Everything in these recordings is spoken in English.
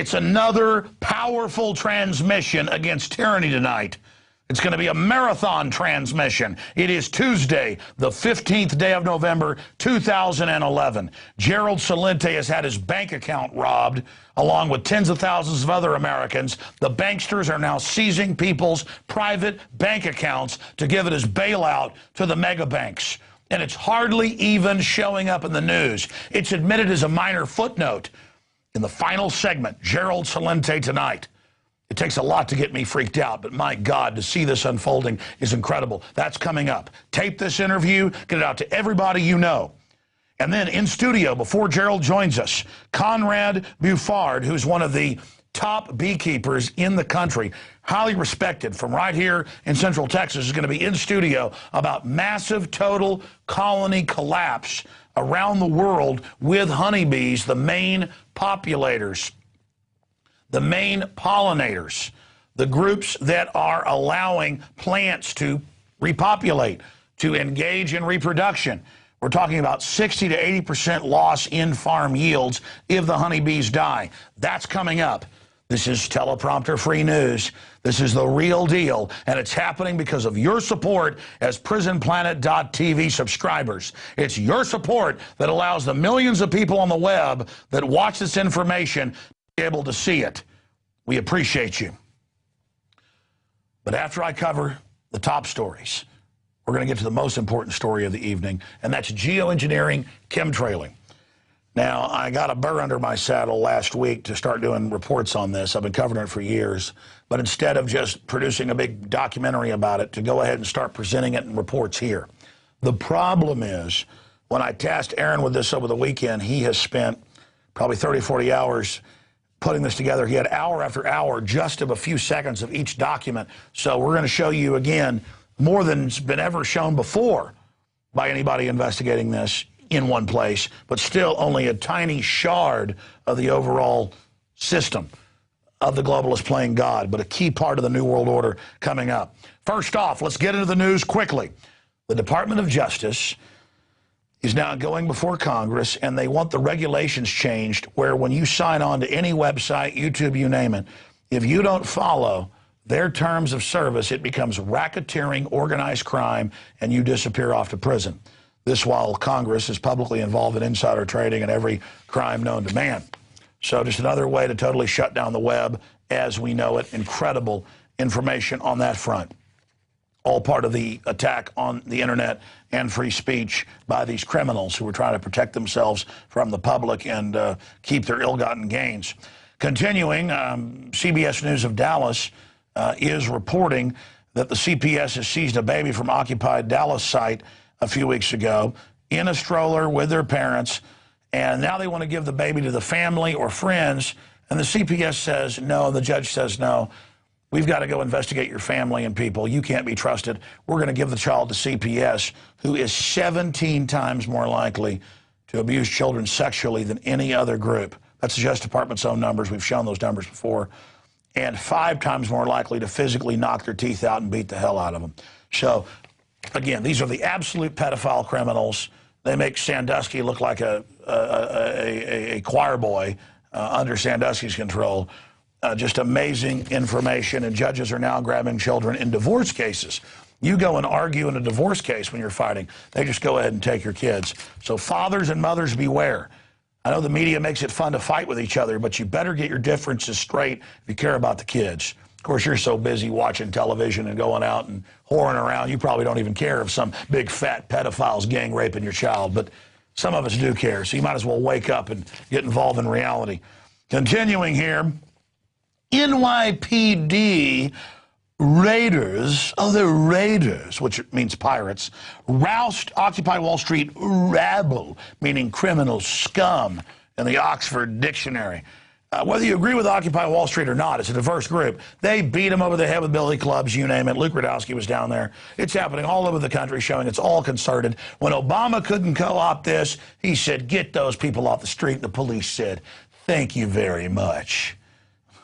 It's another powerful transmission against tyranny tonight. It's going to be a marathon transmission. It is Tuesday, the 15th day of November, 2011. Gerald Celente has had his bank account robbed, along with tens of thousands of other Americans. The banksters are now seizing people's private bank accounts to give it as bailout to the mega banks. And it's hardly even showing up in the news. It's admitted as a minor footnote. In the final segment, Gerald Celente tonight. It takes a lot to get me freaked out, but my God, to see this unfolding is incredible. That's coming up. Tape this interview, get it out to everybody you know. And then in studio, before Gerald joins us, Conrad Buffard, who's one of the top beekeepers in the country, highly respected from right here in Central Texas, is going to be in studio about massive total colony collapse around the world with honeybees, the main populators. The main pollinators, the groups that are allowing plants to repopulate, to engage in reproduction. We're talking about 60 to 80% loss in farm yields if the honeybees die. That's coming up. This is teleprompter-free news. This is the real deal, and it's happening because of your support as PrisonPlanet.tv subscribers. It's your support that allows the millions of people on the web that watch this information able to see it. We appreciate you. But after I cover the top stories, we're going to get to the most important story of the evening, and that's geoengineering chemtrailing. Now, I got a burr under my saddle last week to start doing reports on this. I've been covering it for years, but instead of just producing a big documentary about it, to go ahead and start presenting it in reports here. The problem is, when I tasked Aaron with this over the weekend, he has spent probably 30, 40 hours putting this together. He had hour after hour just of a few seconds of each document. So we're going to show you, again, more than's been ever shown before by anybody investigating this in one place, but still only a tiny shard of the overall system of the globalists playing God, but a key part of the New World Order coming up. First off, let's get into the news quickly. The Department of Justice is now going before Congress, and they want the regulations changed where when you sign on to any website, YouTube, you name it, if you don't follow their terms of service, it becomes racketeering, organized crime, and you disappear off to prison. This while Congress is publicly involved in insider trading and every crime known to man. So just another way to totally shut down the web as we know it. Incredible information on that front. All part of the attack on the internet and free speech by these criminals who are trying to protect themselves from the public and keep their ill-gotten gains. Continuing, CBS News of Dallas is reporting that the CPS has seized a baby from occupied Dallas site a few weeks ago in a stroller with their parents, and now they want to give the baby to the family or friends, and the CPS says no, the judge says no. We've got to go investigate your family and people. You can't be trusted. We're going to give the child to CPS, who is 17 times more likely to abuse children sexually than any other group. That's the Justice Department's own numbers. We've shown those numbers before. And 5 times more likely to physically knock their teeth out and beat the hell out of them. So, again, these are the absolute pedophile criminals. They make Sandusky look like a choir boy under Sandusky's control. Just amazing information, and judges are now grabbing children in divorce cases. You go and argue in a divorce case when you're fighting. They just go ahead and take your kids. So fathers and mothers, beware. I know the media makes it fun to fight with each other, but you better get your differences straight if you care about the kids. Of course, you're so busy watching television and going out and whoring around, you probably don't even care if some big fat pedophile's gang raping your child, but some of us do care, so you might as well wake up and get involved in reality. Continuing here, NYPD raiders, they're raiders, which means pirates, roused Occupy Wall Street rabble, meaning criminal scum in the Oxford Dictionary. Whether you agree with Occupy Wall Street or not, it's a diverse group. They beat them over the head with billy clubs, you name it. Luke Radowski was down there. It's happening all over the country, showing it's all concerted. When Obama couldn't co-opt this, he said, get those people off the street. The police said, thank you very much.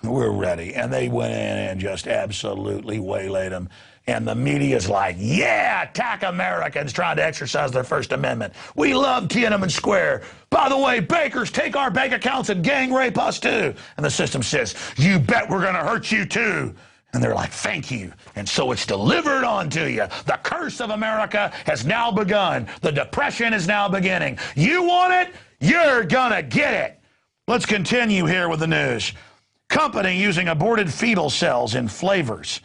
We're ready. And they went in and just absolutely waylaid them. And the media's like, yeah, attack Americans trying to exercise their First Amendment. We love Tiananmen Square. By the way, bakers, take our bank accounts and gang rape us too. And the system says, you bet we're going to hurt you too. And they're like, thank you. And so it's delivered onto you. The curse of America has now begun. The depression is now beginning. You want it? You're going to get it. Let's continue here with the news. Company using aborted fetal cells in flavors.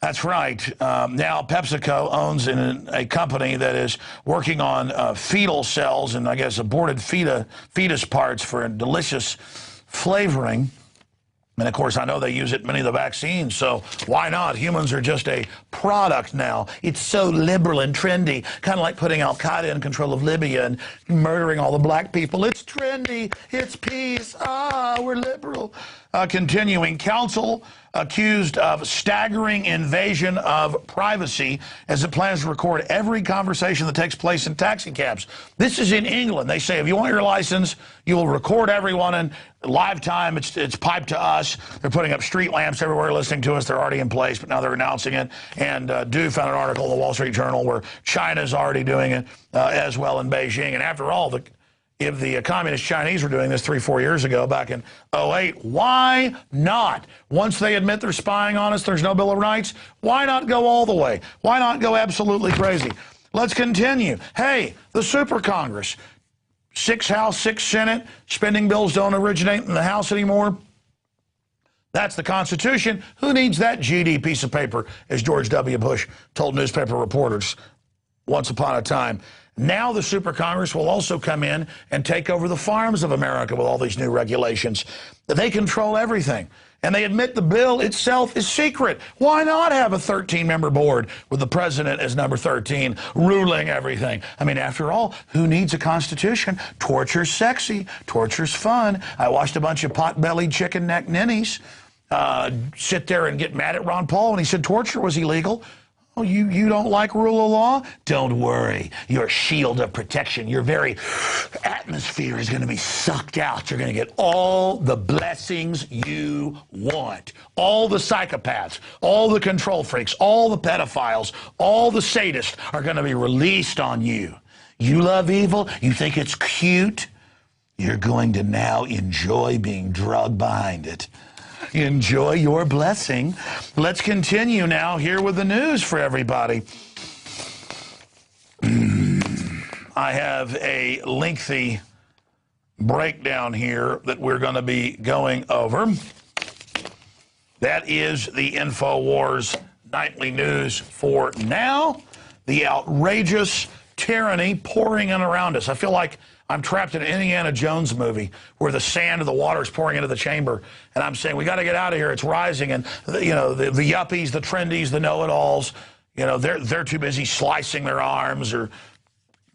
That's right. Now PepsiCo owns a company that is working on fetal cells and I guess aborted fetus parts for delicious flavoring. And, of course, I know they use it in many of the vaccines, so why not? Humans are just a product now. It's so liberal and trendy, kind of like putting al-Qaeda in control of Libya and murdering all the black people. It's trendy. It's peace. We're liberal. Continuing, counsel accused of staggering invasion of privacy as it plans to record every conversation that takes place in taxi cabs. This is in England. They say if you want your license, you will record everyone in live time. It's piped to us. They're putting up street lamps everywhere listening to us. They're already in place, but now they're announcing it. And Du found an article in the Wall Street Journal where China's already doing it as well in Beijing. And after all, if the communist Chinese were doing this 3-4 years ago, back in 2008, why not? Once they admit they're spying on us, there's no Bill of Rights, why not go all the way? Why not go absolutely crazy? Let's continue. Hey, the Super Congress, 6 House, 6 Senate, spending bills don't originate in the House anymore. That's the Constitution. Who needs that GD piece of paper, as George W. Bush told newspaper reporters once upon a time. Now the Super Congress will also come in and take over the farms of America with all these new regulations. They control everything. And they admit the bill itself is secret. Why not have a 13-member board with the president as number 13 ruling everything? I mean, after all, who needs a constitution? Torture's sexy. Torture's fun. I watched a bunch of pot-bellied chicken neck ninnies sit there and get mad at Ron Paul when he said torture was illegal. Oh, you don't like rule of law? Don't worry. Your shield of protection, your very atmosphere is going to be sucked out. You're going to get all the blessings you want. All the psychopaths, all the control freaks, all the pedophiles, all the sadists are going to be released on you. You love evil? You think it's cute? You're going to now enjoy being drugged behind it. Enjoy your blessing. Let's continue now here with the news for everybody. I have a lengthy breakdown here that we're going to be going over. That is the InfoWars nightly news for now. The outrageous tyranny pouring in around us. I feel like I'm trapped in an Indiana Jones movie where the sand of the water is pouring into the chamber, and I'm saying we got to get out of here. It's rising, and the yuppies, the trendies, the know-it-alls, they're too busy slicing their arms or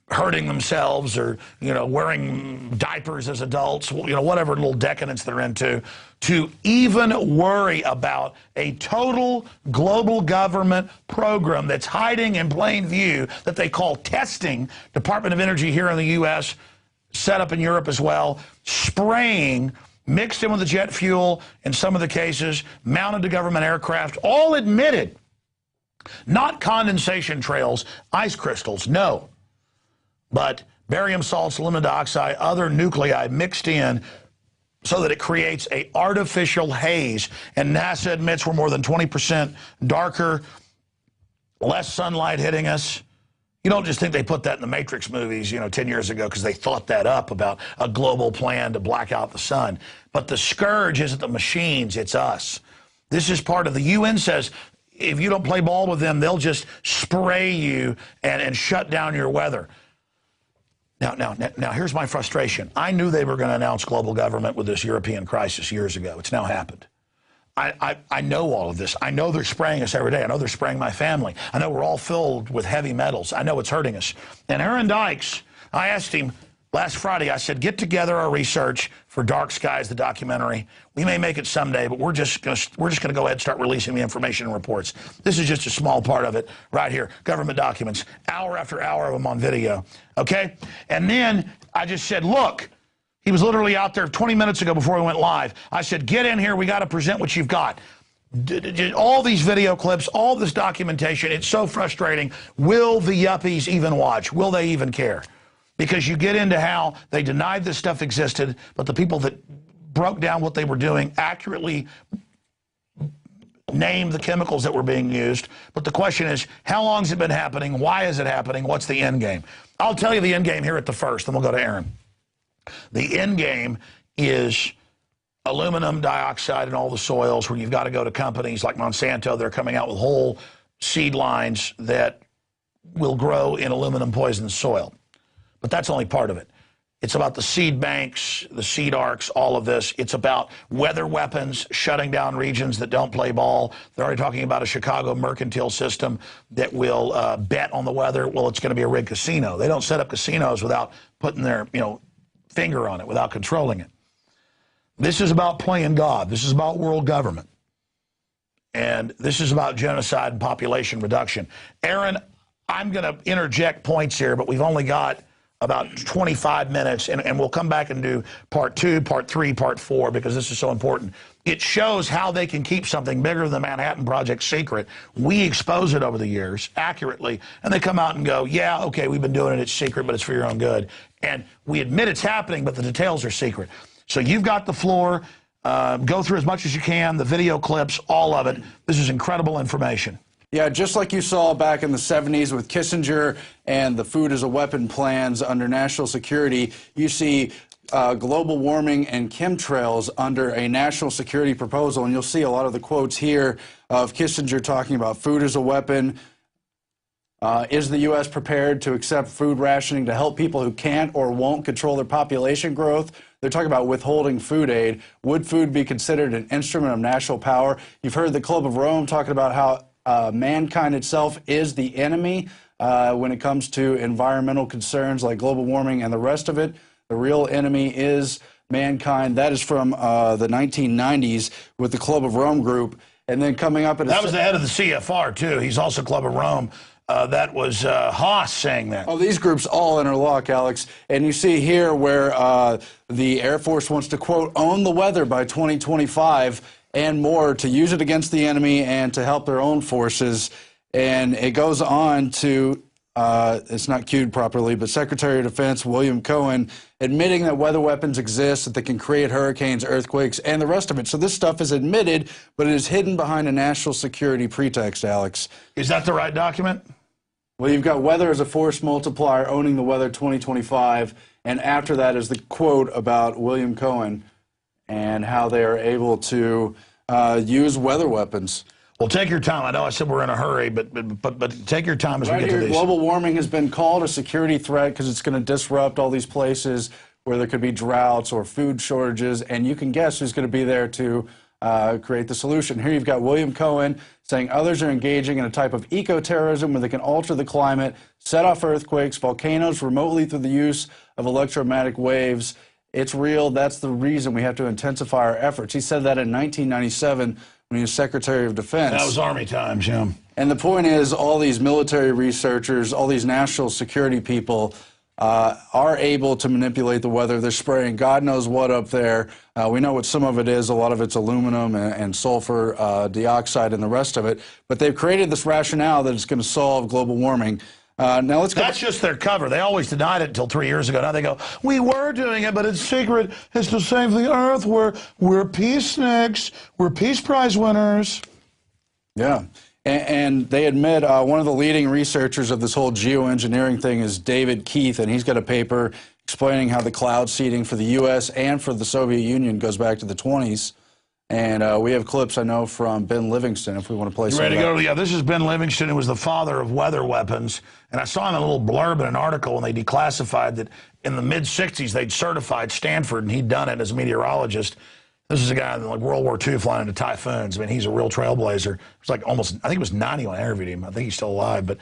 hurting themselves or wearing diapers as adults, whatever little decadence they're into, to even worry about a total global government program that's hiding in plain view that they call testing. Department of Energy here in the U.S., set up in Europe as well, spraying, mixed in with the jet fuel in some of the cases, mounted to government aircraft, all admitted. Not condensation trails, ice crystals, no. But barium salts, aluminum dioxide, other nuclei mixed in so that it creates an artificial haze. And NASA admits we're more than 20% darker, less sunlight hitting us. You don't just think they put that in the Matrix movies, 10 years ago because they thought that up about a global plan to black out the sun. But the scourge isn't the machines, it's us. This is part of the UN says if you don't play ball with them, they'll just spray you and shut down your weather. Now, here's my frustration. I knew they were going to announce global government with this European crisis years ago. It's now happened. I know all of this. I know they're spraying us every day. I know they're spraying my family. I know we're all filled with heavy metals. I know it's hurting us. And Aaron Dykes, I asked him last Friday, I said, get together our research for Dark Skies, the documentary. We may make it someday, but we're just going to go ahead and start releasing the information and reports. This is just a small part of it right here. Government documents, hour after hour of them on video. Okay? And then I just said, look, He was literally out there 20 minutes ago before we went live. I said, get in here. We got to present what you've got. All these video clips, all this documentation, it's so frustrating. Will the yuppies even watch? Will they even care? Because you get into how they denied this stuff existed, but the people that broke down what they were doing accurately named the chemicals that were being used. But the question is, how long has it been happening? Why is it happening? What's the end game? I'll tell you the end game here at the first, then we'll go to Aaron. The end game is aluminum dioxide in all the soils, where you've got to go to companies like Monsanto. They're coming out with whole seed lines that will grow in aluminum poisoned soil. But that's only part of it. It's about the seed banks, the seed arcs, all of this. It's about weather weapons, shutting down regions that don't play ball. They're already talking about a Chicago mercantile system that will bet on the weather. Well, it's going to be a rigged casino. They don't set up casinos without putting their, finger on it, without controlling it. This is about playing God. This is about world government. And this is about genocide and population reduction. Aaron, I'm going to interject points here, but we've only got about 25 minutes, and we'll come back and do part 2, part 3, part 4, because this is so important. It shows how they can keep something bigger than the Manhattan Project secret. We expose it over the years accurately, and they come out and go, yeah, okay, we've been doing it, it's secret, but it's for your own good. And we admit it's happening, but the details are secret. So you've got the floor. Go through as much as you can, the video clips, all of it. This is incredible information. Yeah, just like you saw back in the 70s with Kissinger and the food as a weapon plans under national security, you see global warming and chemtrails under a national security proposal. And you'll see a lot of the quotes here of Kissinger talking about food as a weapon. Is the U.S. prepared to accept food rationing to help people who can't or won't control their population growth? They're talking about withholding food aid. Would food be considered an instrument of national power? You've heard the Club of Rome talking about how mankind itself is the enemy when it comes to environmental concerns like global warming and the rest of it. The real enemy is mankind. That is from the 1990s with the Club of Rome group. And then coming up at that was the head of the CFR, too. He's also Club of Rome. That was Haas saying that. Oh, these groups all interlock, Alex. And you see here where the Air Force wants to, quote, own the weather by 2025 and more, to use it against the enemy and to help their own forces. And it goes on to, it's not cued properly, but Secretary of Defense William Cohen admitting that weather weapons exist, that they can create hurricanes, earthquakes, and the rest of it. So this stuff is admitted, but it is hidden behind a national security pretext, Alex. Is that the right document? Well, you've got weather as a force multiplier, owning the weather 2025, and after that is the quote about William Cohen and how they are able to use weather weapons. Well, take your time. I know I said we're in a hurry, but take your time as we get to these. Global warming has been called a security threat because it's going to disrupt all these places where there could be droughts or food shortages, and you can guess who's going to be there to create the solution. Here you've got William Cohen saying others are engaging in a type of eco-terrorism where they can alter the climate, set off earthquakes, volcanoes remotely through the use of electromagnetic waves. It's real. That's the reason we have to intensify our efforts. He said that in 1997 when he was Secretary of Defense. That was Army times, yeah. And the point is, all these military researchers, all these national security people are able to manipulate the weather. They're spraying God knows what up there. We know what some of it is. A lot of it's aluminum and sulfur dioxide and the rest of it. But they've created this rationale that it's going to solve global warming. Now let's go. That's just their cover. They always denied it until 3 years ago. Now they go, we were doing it, but it's secret. It's to save the earth. We're peaceniks. We're Peace Prize winners. Yeah. And they admit one of the leading researchers of this whole geoengineering thing is David Keith, and he's got a paper explaining how the cloud seeding for the U.S. and for the Soviet Union goes back to the 20s. And we have clips, I know, from Ben Livingston, if we want to play some of that. Ready to go? Yeah, this is Ben Livingston, who was the father of weather weapons. And I saw in a little blurb in an article when they declassified that in the mid-'60s they'd certified Stanford, and he'd done it as a meteorologist. This is a guy in like World War II flying into typhoons. I mean, he's a real trailblazer. It was like almost, I think it was 90 when I interviewed him. I think he's still alive, but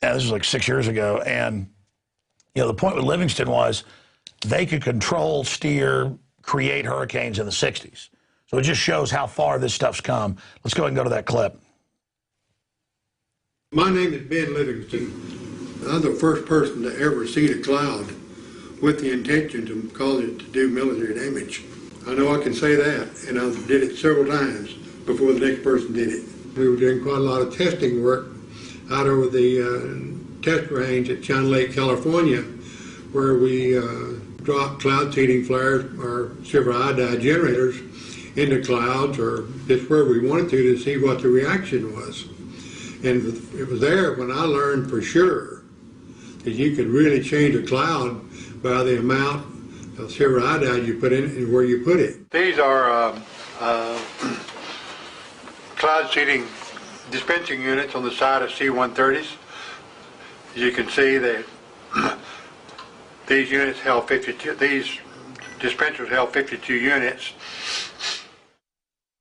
yeah, this was like 6 years ago. And, you know, the point with Livingston was they could control, steer, create hurricanes in the 60s. So it just shows how far this stuff's come. Let's go ahead and go to that clip. My name is Ben Livingston. I'm the first person to ever see the cloud with the intention to cause it to do military damage. I know I can say that, and I did it several times before the next person did it. We were doing quite a lot of testing work out over the test range at China Lake, California, where we dropped cloud seeding flares or silver iodide generators into clouds, or just where we wanted to see what the reaction was. And it was there when I learned for sure that you could really change a cloud by the amount of silver iodide you put in and where you put it. These are cloud seeding dispensing units on the side of C-130s. As you can see, that these units held 52. These dispensers held 52 units.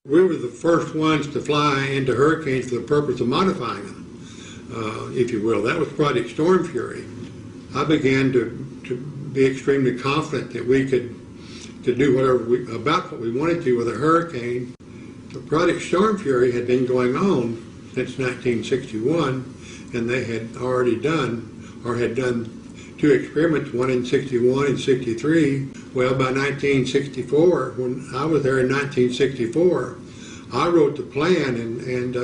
We were the first ones to fly into hurricanes for the purpose of modifying them, if you will. That was Project Storm Fury. I began to be extremely confident that we could do whatever about what we wanted to with a hurricane. The Project Storm Fury had been going on since 1961, and they had already done, or had done, 2 experiments, one in 61 and 63. Well, by 1964, when I was there in 1964, I wrote the plan and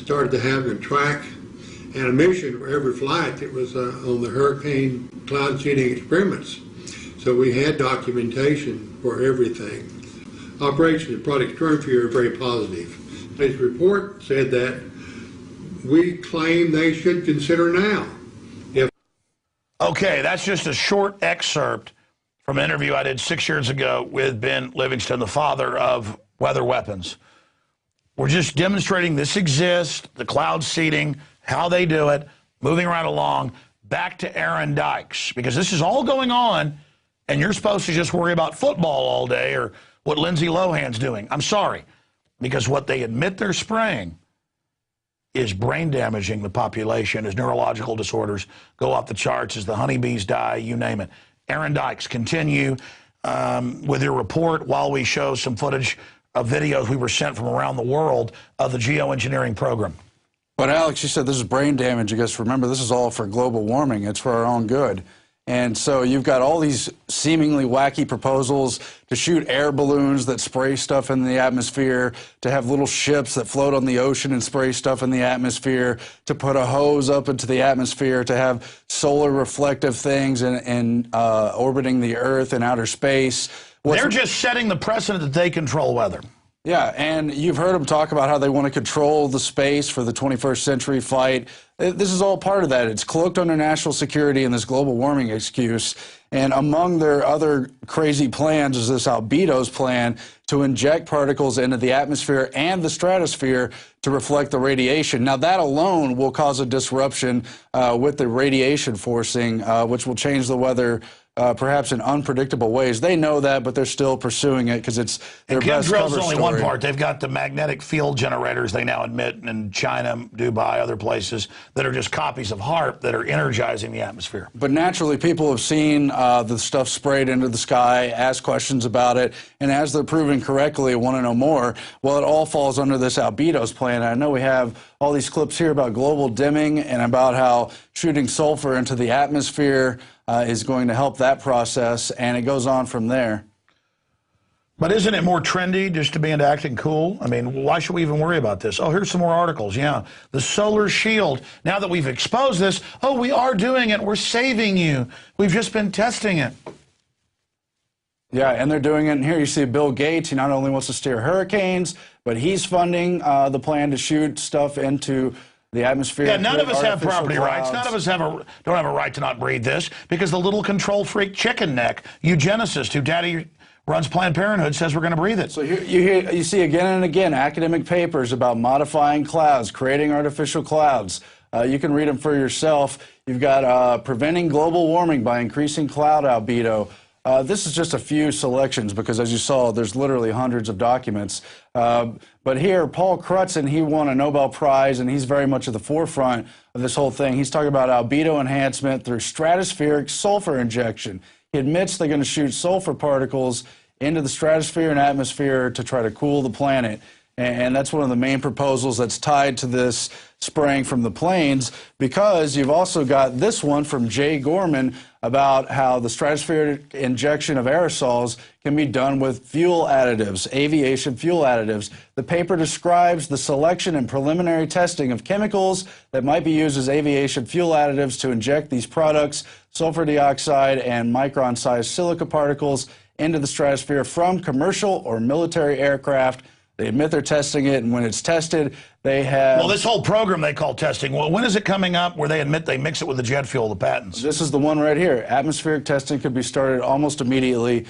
started to have a track and a mission for every flight that was on the hurricane cloud seeding experiments. So we had documentation for everything. Operations at Project Storm Fury are very positive. His report said that we claim they should consider now. Okay, that's just a short excerpt from an interview I did 6 years ago with Ben Livingston, the father of weather weapons. We're just demonstrating this exists, the cloud seeding, how they do it, moving right along, back to Aaron Dykes, because this is all going on, and you're supposed to just worry about football all day or what Lindsay Lohan's doing. I'm sorry, because what they admit they're spraying is brain damaging the population as neurological disorders go off the charts, as the honeybees die, you name it. Aaron Dykes, continue with your report while we show some footage of videos we were sent from around the world of the geoengineering program. But Alex, you said this is brain damage. I guess remember, this is all for global warming. It's for our own good. And so you've got all these seemingly wacky proposals to shoot air balloons that spray stuff in the atmosphere, to have little ships that float on the ocean and spray stuff in the atmosphere, to put a hose up into the atmosphere, to have solar reflective things and orbiting the Earth in outer space. They're just setting the precedent that they control weather. Yeah, and you've heard them talk about how they want to control the space for the 21st century fight. This is all part of that. It's cloaked under national security and this global warming excuse. And among their other crazy plans is this Albedo's plan to inject particles into the atmosphere and the stratosphere to reflect the radiation. Now, that alone will cause a disruption with the radiation forcing, which will change the weather perhaps in unpredictable ways. They know that, but they're still pursuing it because it's their best cover story. Only one part. They've got the magnetic field generators, they now admit, in China, Dubai, other places, that are just copies of HAARP that are energizing the atmosphere. But naturally, people have seen the stuff sprayed into the sky, asked questions about it, and as they're proving correctly, want to know more. Well, it all falls under this Albedo's plan. I know we have all these clips here about global dimming and about how shooting sulfur into the atmosphere is going to help that process, and it goes on from there. But isn't it more trendy just to be into acting cool? I mean, why should we even worry about this? Oh, here's some more articles. Yeah, the solar shield. Now that we've exposed this, oh, we are doing it. We're saving you. We've just been testing it. Yeah, and they're doing it. And here you see Bill Gates. He not only wants to steer hurricanes, but he's funding the plan to shoot stuff into the atmosphere. Yeah, none of us have property rights. None of us don't have a right to not breathe this, because the little control freak chicken neck eugenicist who daddy runs Planned Parenthood says we're going to breathe it. So you see again and again academic papers about modifying clouds, creating artificial clouds. You can read them for yourself. You've got preventing global warming by increasing cloud albedo. This is just a few selections because, as you saw, there's literally hundreds of documents. But here, Paul Crutzen, he won a Nobel Prize, and he's very much at the forefront of this whole thing. He's talking about albedo enhancement through stratospheric sulfur injection. He admits they're going to shoot sulfur particles into the stratosphere and atmosphere to try to cool the planet. And that's one of the main proposals that's tied to this spraying from the planes, because you've also got this one from Jay Gorman about how the stratospheric injection of aerosols can be done with fuel additives, aviation fuel additives. The paper describes the selection and preliminary testing of chemicals that might be used as aviation fuel additives to inject these products, sulfur dioxide and micron-sized silica particles, into the stratosphere from commercial or military aircraft. They admit they're testing it, and when it's tested, they have... Well, this whole program they call testing, well, when is it coming up where they admit they mix it with the jet fuel, the patents? This is the one right here. Atmospheric testing could be started almost immediately.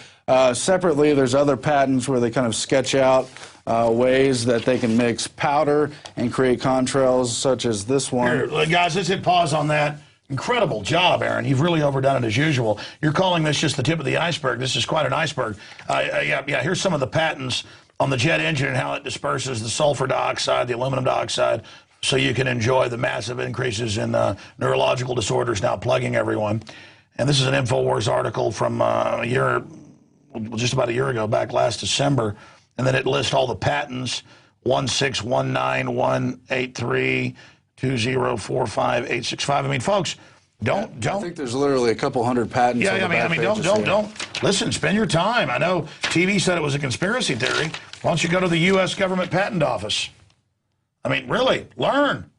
Separately, there's other patents where they kind of sketch out ways that they can mix powder and create contrails, such as this one. Here, guys, let's hit pause on that. Incredible job, Aaron. You've really overdone it as usual. You're calling this just the tip of the iceberg. This is quite an iceberg. Yeah, here's some of the patents on the jet engine and how it disperses the sulfur dioxide, the aluminum dioxide, so you can enjoy the massive increases in neurological disorders now plaguing everyone. And this is an InfoWars article from just about a year ago, back last December. And then it lists all the patents, 1619183204585. I mean, folks, don't. I think there's literally a couple hundred patents. Yeah, I mean, don't. Listen, spend your time. I know TV said it was a conspiracy theory. Why don't you go to the U.S. Government Patent Office? I mean, really, learn.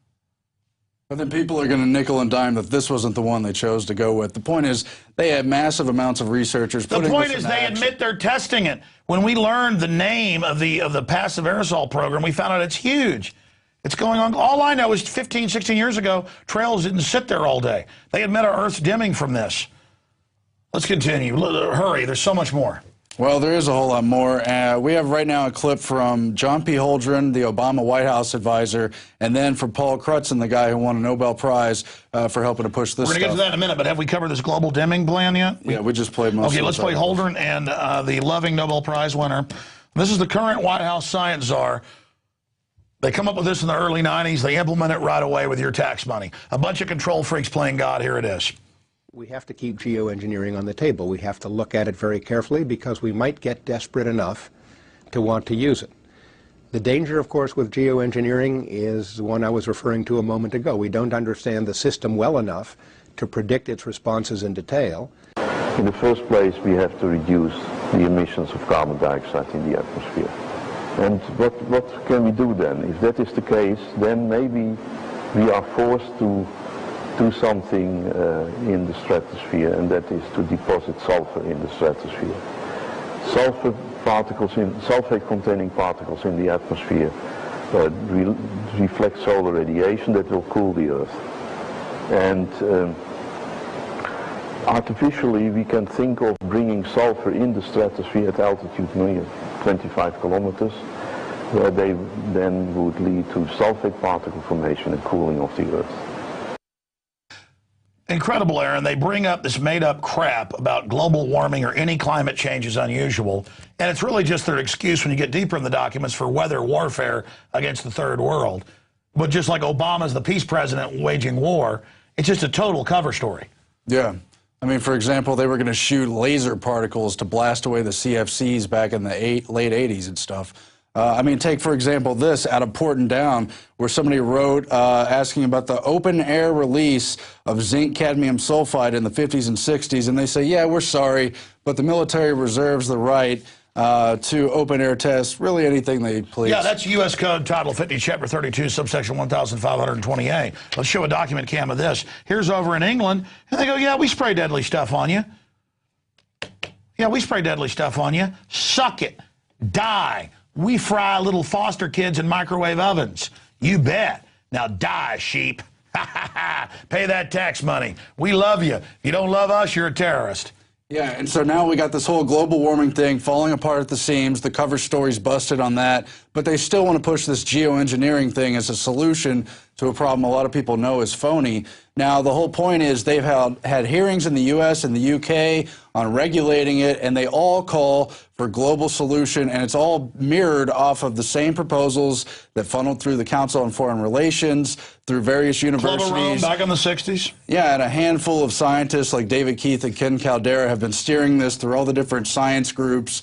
But then people are going to nickel and dime that this wasn't the one they chose to go with. The point is, they have massive amounts of researchers. The point is, they admit they're testing it. When we learned the name of the passive aerosol program, we found out it's huge. It's going on. All I know is 15, 16 years ago, trails didn't sit there all day. They admit our Earth's dimming from this. Let's continue. Hurry. There's so much more. Well, there is a whole lot more. We have right now a clip from John P. Holdren, the Obama White House advisor, and then from Paul Crutzen, the guy who won a Nobel Prize for helping to push this We're going to get to that in a minute, but have we covered this global dimming plan yet? Yeah, we just played most of it. Okay, let's play Holdren and the loving Nobel Prize winner. This is the current White House science czar. They come up with this in the early 90s. They implement it right away with your tax money. A bunch of control freaks playing God. Here it is. We have to keep geoengineering on the table. We have to look at it very carefully because we might get desperate enough to want to use it. The danger, of course, with geoengineering is the one I was referring to a moment ago. We don't understand the system well enough to predict its responses in detail. In the first place, we have to reduce the emissions of carbon dioxide in the atmosphere. And what can we do then? If that is the case, then maybe we are forced to do something in the stratosphere, and that is to deposit sulfur in the stratosphere. Sulfate-containing particles in the atmosphere reflect solar radiation that will cool the Earth. And artificially, we can think of bringing sulfur in the stratosphere at altitude 25 kilometers, where they then would lead to sulfate particle formation and cooling of the Earth. Incredible, Aaron. They bring up this made-up crap about global warming or any climate change is unusual, and it's really just their excuse when you get deeper in the documents for weather warfare against the third world. But just like Obama's the peace president waging war, it's just a total cover story. Yeah. I mean, for example, they were going to shoot laser particles to blast away the CFCs back in the late 80s and stuff. I mean, take, for example, this out of Porton Down, where somebody wrote asking about the open-air release of zinc cadmium sulfide in the 50s and 60s, and they say, yeah, we're sorry, but the military reserves the right to open-air test really anything they please. Yeah, that's U.S. Code Title 50, Chapter 32, subsection 1520A. Let's show a document cam of this. Here's over in England, and they go, yeah, we spray deadly stuff on you. Yeah, we spray deadly stuff on you. Suck it. Die. We fry little foster kids in microwave ovens. You bet. Now die, sheep. Pay that tax money. We love you. If you don't love us, you're a terrorist. Yeah, and so now we got this whole global warming thing falling apart at the seams. The cover story's busted on that, but they still want to push this geoengineering thing as a solution to a problem a lot of people know is phony. Now, the whole point is they've had hearings in the U.S. and the U.K. on regulating it, and they all call for global solution, and it's all mirrored off of the same proposals that funneled through the Council on Foreign Relations, through various universities. Club of Rome back in the 60s? Yeah, and a handful of scientists like David Keith and Ken Caldera have been steering this through all the different science groups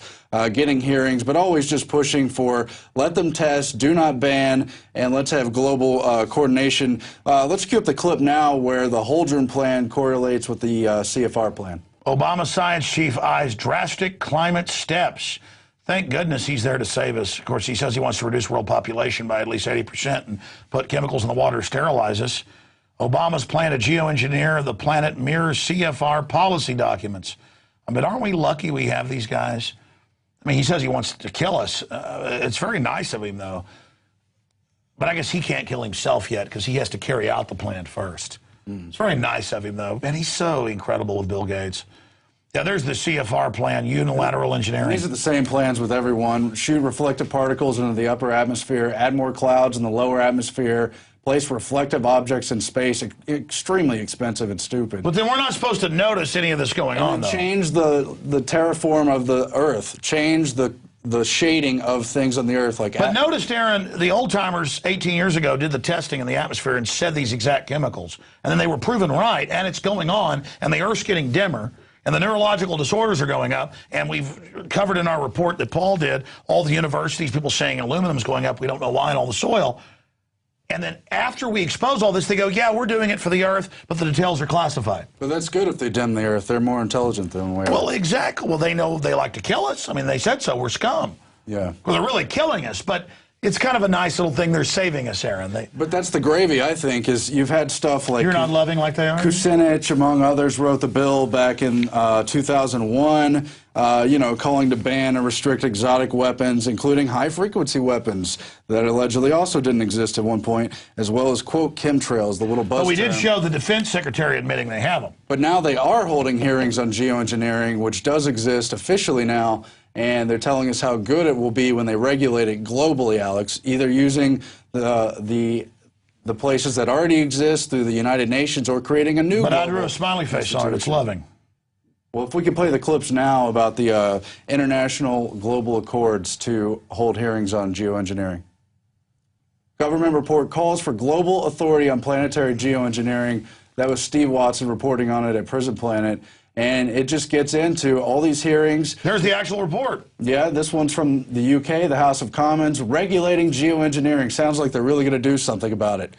getting hearings, but always just pushing for let them test, do not ban, and let's have global coordination. Let's cue up the clip now where the Holdren plan correlates with the CFR plan. Obama science chief eyes drastic climate steps. Thank goodness he's there to save us. Of course, he says he wants to reduce world population by at least 80% and put chemicals in the water to sterilize us. Obama's plan to geoengineer the planet mirrors CFR policy documents. But aren't we lucky we have these guys? I mean, he says he wants to kill us. It's very nice of him, though. But I guess he can't kill himself yet because he has to carry out the plan first. It's very nice of him, though. And he's so incredible with Bill Gates. Yeah, there's the CFR plan, unilateral engineering. These are the same plans with everyone. Shoot reflective particles into the upper atmosphere, add more clouds in the lower atmosphere, place reflective objects in space. Extremely expensive and stupid. But then we're not supposed to notice any of this going on, though. Change the terraform of the Earth. Change the shading of things on the Earth. But notice, Aaron, the old-timers 18 years ago did the testing in the atmosphere and said these exact chemicals. And then they were proven right, and it's going on, and the Earth's getting dimmer. And the neurological disorders are going up, and we've covered in our report that Paul did, all the universities, people saying aluminum's going up, we don't know why, and all the soil. And then after we expose all this, they go, yeah, we're doing it for the Earth, but the details are classified. But that's good if they dim the Earth. They're more intelligent than we are. Well, exactly. Well, they know they like to kill us. I mean, they said so. We're scum. Yeah. Well, they're really killing us, but it's kind of a nice little thing. They're saving us, Aaron. But that's the gravy, I think, is you've had stuff like... You're not loving like they are? Kucinich, among others, wrote the bill back in 2001, you know, calling to ban or restrict exotic weapons, including high-frequency weapons that allegedly also didn't exist at one point, as well as, quote, chemtrails, the little buzz But we term. did show the defense secretary admitting they have them. But now they are holding hearings on geoengineering, which does exist officially now, and they're telling us how good it will be when they regulate it globally, Alex, either using the places that already exist through the United Nations or creating a new. But I drew a smiley face on it. It's loving. Well, if we could play the clips now about the international global accords to hold hearings on geoengineering. Government report calls for global authority on planetary geoengineering. That was Steve Watson reporting on it at Prison Planet. And it just gets into all these hearings. There's the actual report. Yeah, this one's from the UK, the House of Commons, regulating geoengineering. Sounds like they're really going to do something about it.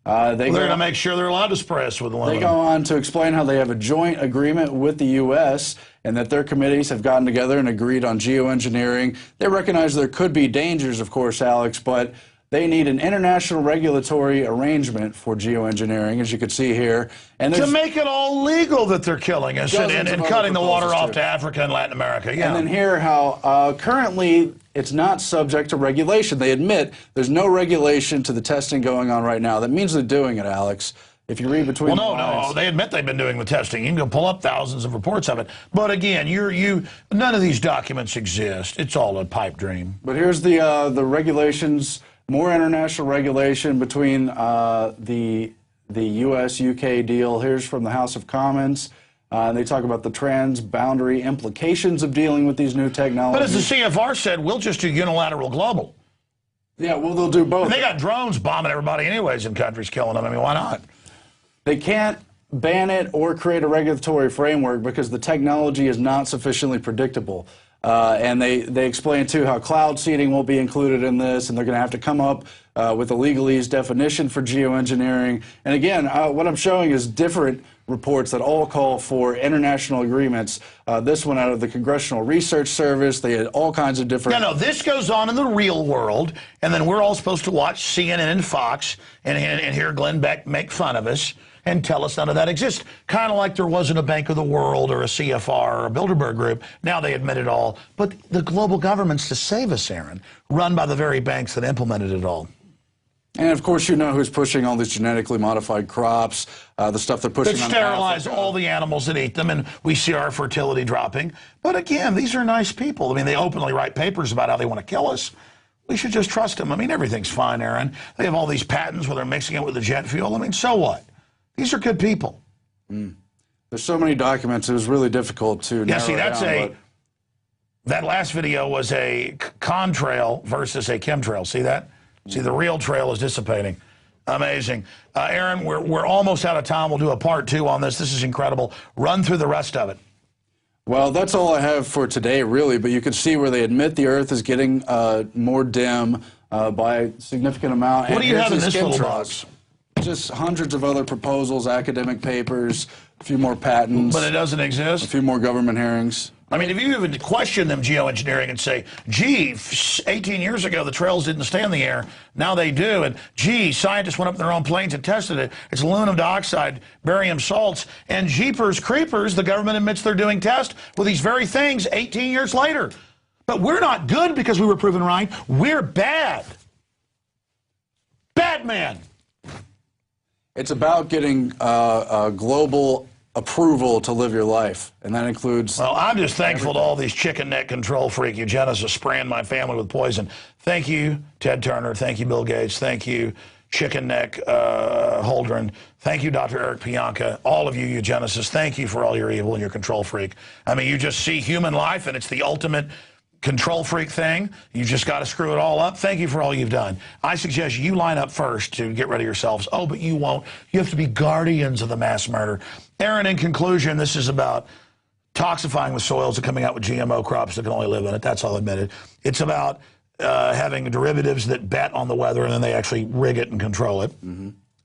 They're going to make sure they're allowed to spray us with aluminum. They go on to explain how they have a joint agreement with the U.S. and that their committees have gotten together and agreed on geoengineering. They recognize there could be dangers, of course, Alex, but they need an international regulatory arrangement for geoengineering, as you can see here. And to make it all legal that they're killing us and cutting the water off to Africa and Latin America. Yeah. And then here how currently it's not subject to regulation. They admit there's no regulation to the testing going on right now. That means they're doing it, Alex. If you read between the lines. No, they admit they've been doing the testing. You can go pull up thousands of reports of it. But again, none of these documents exist. It's all a pipe dream. But here's the regulations. More international regulation between the U.S.-UK deal. Here's from the House of Commons. They talk about the transboundary implications of dealing with these new technologies. But as the CFR said, we'll just do unilateral global. Yeah, well, they'll do both. And they got drones bombing everybody anyways in countries, killing them. I mean, why not? They can't ban it or create a regulatory framework because the technology is not sufficiently predictable. And they explain, too, how cloud seeding will be included in this, and they're going to have to come up with a legalese definition for geoengineering. And again, what I'm showing is different reports that all call for international agreements. This one out of the Congressional Research Service. They had all kinds of different... No, this goes on in the real world, and then we're all supposed to watch CNN and Fox and hear Glenn Beck make fun of us and tell us none of that exists. Kind of like there wasn't a Bank of the World or a CFR or a Bilderberg Group. Now they admit it all. But the global government's to save us, Aaron, run by the very banks that implemented it all. And, of course, you know who's pushing all these genetically modified crops, the stuff they're pushing on sterilize all the animals that eat them, and we see our fertility dropping. But, again, these are nice people. I mean, they openly write papers about how they want to kill us. We should just trust them. I mean, everything's fine, Aaron. They have all these patents where they're mixing it with the jet fuel. I mean, so what? These are good people. There's so many documents, it was really difficult to narrow see, that's down, that last video was a contrail versus a chemtrail. See that? See, the real trail is dissipating. Amazing. Aaron, we're almost out of time. We'll do a part 2 on this. This is incredible. Run through the rest of it. Well, that's all I have for today, really, but you can see where they admit the Earth is getting more dim by a significant amount. What do you have in here's this the little chemtrails. box? Just hundreds of other proposals, academic papers, a few more patents. But it doesn't exist? A few more government hearings. I mean, if you even question them geoengineering and say, gee, 18 years ago the trails didn't stay in the air, now they do, and gee, scientists went up in their own planes and tested it, it's aluminum dioxide, barium salts, and jeepers creepers, the government admits they're doing tests with these very things 18 years later. But we're not good because we were proven right, we're bad. Bad man. It's about getting global approval to live your life, and that includes... Well, I'm just thankful to all these chicken neck control freak eugenicists spraying my family with poison. Thank you, Ted Turner. Thank you, Bill Gates. Thank you, chicken neck Holdren. Thank you, Dr. Eric Pianka. All of you eugenicists, thank you for all your evil and your control freak. I mean, you just see human life, and it's the ultimate control freak thing. You just got to screw it all up. Thank you for all you've done. I suggest you line up first to get rid of yourselves. Oh, but you won't. You have to be guardians of the mass murder. Aaron, in conclusion, this is about toxifying the soils and coming out with GMO crops that can only live in it. That's all admitted. It's about having derivatives that bet on the weather and then they actually rig it and control it.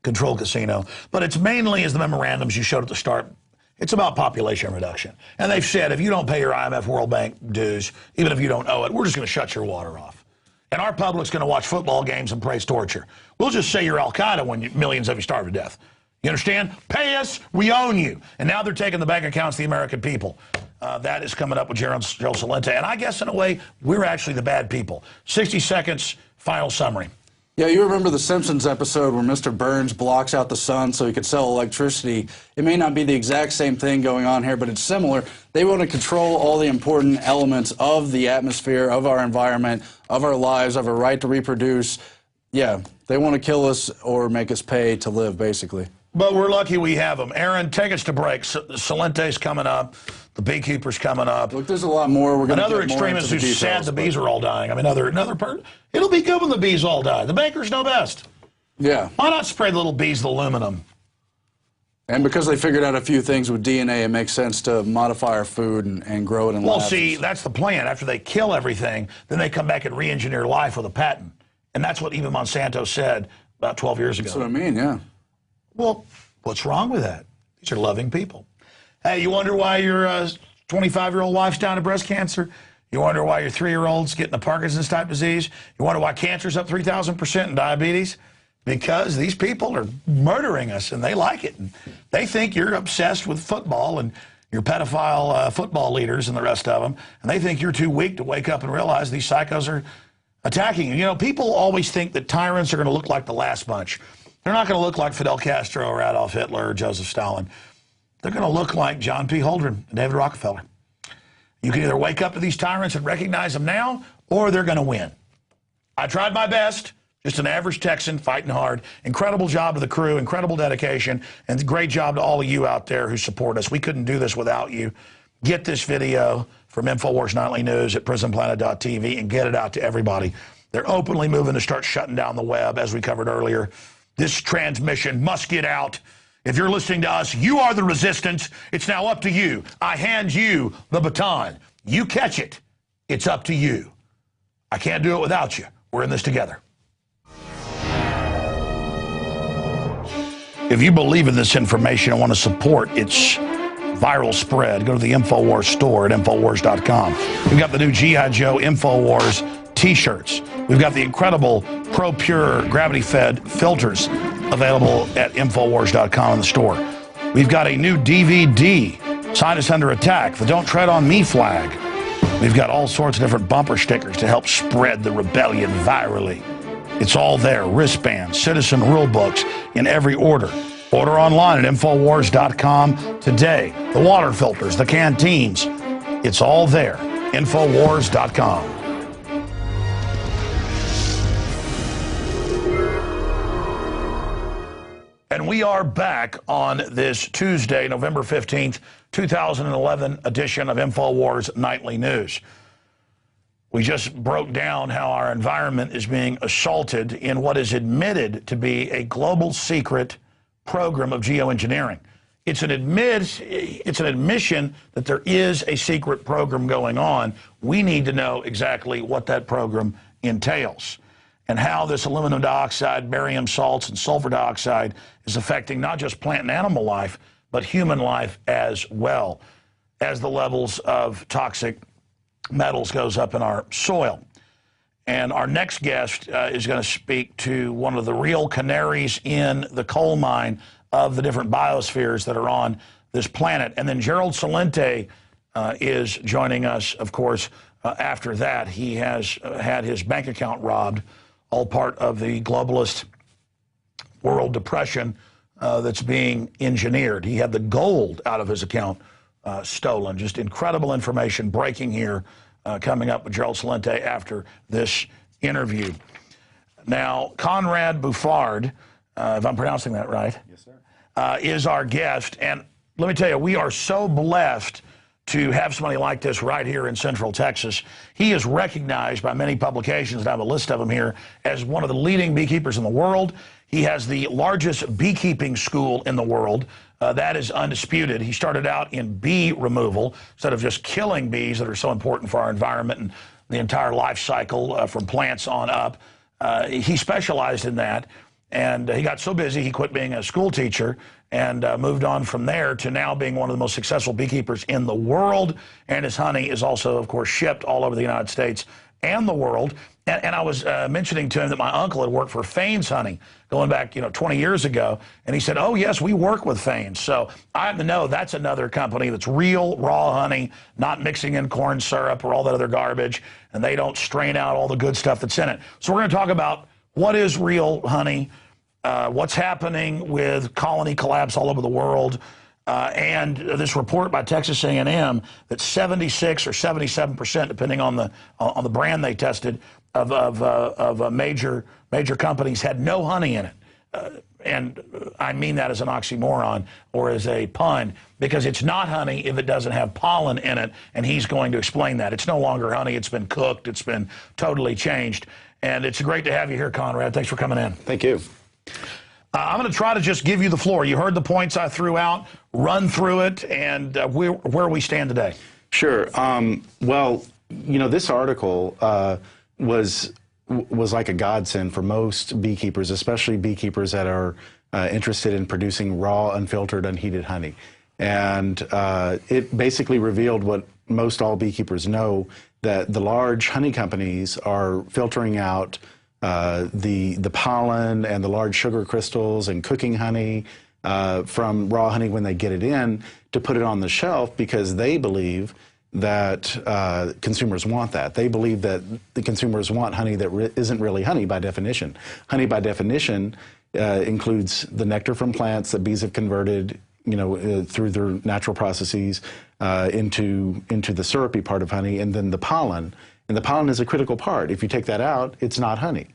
Control casino. But it's mainly, as the memorandums you showed at the start, it's about population reduction. And they've said if you don't pay your IMF World Bank dues, even if you don't owe it, we're just going to shut your water off. And our public's going to watch football games and praise torture. We'll just say you're Al-Qaeda when millions of you starve to death. You understand? Pay us, we own you. And now they're taking the bank accounts of the American people. That is coming up with Gerald Celente. And I guess in a way, we're actually the bad people. 60 seconds, final summary. Yeah, you remember the Simpsons episode where Mr. Burns blocks out the sun so he could sell electricity. It may not be the exact same thing going on here, but it's similar. They want to control all the important elements of the atmosphere, of our environment, of our lives, of our right to reproduce. Yeah, they want to kill us or make us pay to live, basically. But we're lucky we have them. Aaron, take us to break. Celente's coming up. The beekeeper's coming up. Look, there's a lot more. We're going to Another extremist who's sad the bees are all dying. I mean, another part. It'll be good when the bees all die. The bankers know best. Yeah. Why not spray the little bees with aluminum? And because they figured out a few things with DNA, it makes sense to modify our food and grow it in labs. Well, see, that's the plan. After they kill everything, then they come back and re-engineer life with a patent. And that's what even Monsanto said about 12 years ago. That's what I mean, yeah. Well, what's wrong with that? These are loving people. Hey, you wonder why your 25-year-old wife's dying of breast cancer? You wonder why your 3-year-old's getting the Parkinson's type disease? You wonder why cancer's up 3,000% and diabetes? Because these people are murdering us and they like it. And they think you're obsessed with football and your pedophile football leaders and the rest of them. And they think you're too weak to wake up and realize these psychos are attacking you. You know, people always think that tyrants are going to look like the last bunch. They're not going to look like Fidel Castro or Adolf Hitler or Joseph Stalin. They're going to look like John P. Holdren and David Rockefeller. You can either wake up to these tyrants and recognize them now, or they're going to win. I tried my best. Just an average Texan fighting hard. Incredible job to the crew, incredible dedication, and great job to all of you out there who support us. We couldn't do this without you. Get this video from InfoWars Nightly News at prisonplanet.tv and get it out to everybody. They're openly moving to start shutting down the web, as we covered earlier. This transmission must get out. If you're listening to us, you are the resistance. It's now up to you. I hand you the baton. You catch it. It's up to you. I can't do it without you. We're in this together. If you believe in this information and want to support its viral spread, go to the InfoWars store at InfoWars.com. We've got the new G.I. Joe InfoWars T-shirts. We've got the incredible Pro Pure gravity-fed filters available at InfoWars.com in the store. We've got a new DVD, Scientists Under Attack, the Don't Tread on Me flag. We've got all sorts of different bumper stickers to help spread the rebellion virally. It's all there, wristbands, citizen rule books in every order. Order online at InfoWars.com today. The water filters, the canteens, it's all there, InfoWars.com. And we are back on this Tuesday, November 15th, 2011 edition of InfoWars Nightly News. We just broke down how our environment is being assaulted in what is admitted to be a global secret program of geoengineering. it's an admission that there is a secret program going on. We need to know exactly what that program entails and how this aluminum dioxide, barium salts, and sulfur dioxide is affecting not just plant and animal life, but human life as well, as the levels of toxic metals goes up in our soil. And our next guest is going to speak to one of the real canaries in the coal mine of the different biospheres that are on this planet. And then Gerald Celente is joining us, of course, after that. He has had his bank account robbed, all part of the globalist world depression that's being engineered. He had the gold out of his account stolen. Just incredible information breaking here. Coming up with Gerald Celente after this interview. Now, Conrad Bouffard, if I'm pronouncing that right, yes, sir, is our guest. And let me tell you, we are so blessed to have somebody like this right here in Central Texas. He is recognized by many publications, and I have a list of them here, as one of the leading beekeepers in the world. He has the largest beekeeping school in the world. That is undisputed. He started out in bee removal instead of just killing bees that are so important for our environment and the entire life cycle from plants on up. He specialized in that, and he got so busy he quit being a school teacher and moved on from there to now being one of the most successful beekeepers in the world. And his honey is also, of course, shipped all over the United States and the world. And I was mentioning to him that my uncle had worked for Fane's Honey going back, 20 years ago. And he said, oh, yes, we work with Fane's. So I know that's another company that's real raw honey, not mixing in corn syrup or all that other garbage. And they don't strain out all the good stuff that's in it. So we're going to talk about what is real honey, what's happening with colony collapse all over the world, and this report by Texas A&M that 76 or 77%, depending on the brand they tested, of major companies had no honey in it. And I mean that as an oxymoron or as a pun, because it's not honey if it doesn't have pollen in it, and he's going to explain that. It's no longer honey. It's been cooked. It's been totally changed. And it's great to have you here, Conrad. Thanks for coming in. Thank you. I'm going to try to just give you the floor. You heard the points I threw out, run through it, and where we stand today. Sure. Well, this article was like a godsend for most beekeepers, especially beekeepers that are interested in producing raw, unfiltered, unheated honey. And it basically revealed what most all beekeepers know, that the large honey companies are filtering out the pollen and the large sugar crystals and cooking honey from raw honey when they get it in to put it on the shelf, because they believe that consumers want that. They believe that the consumers want honey that isn't really honey by definition. Honey by definition includes the nectar from plants that bees have converted, through their natural processes into the syrupy part of honey, and then the pollen. And the pollen is a critical part. If you take that out, it's not honey.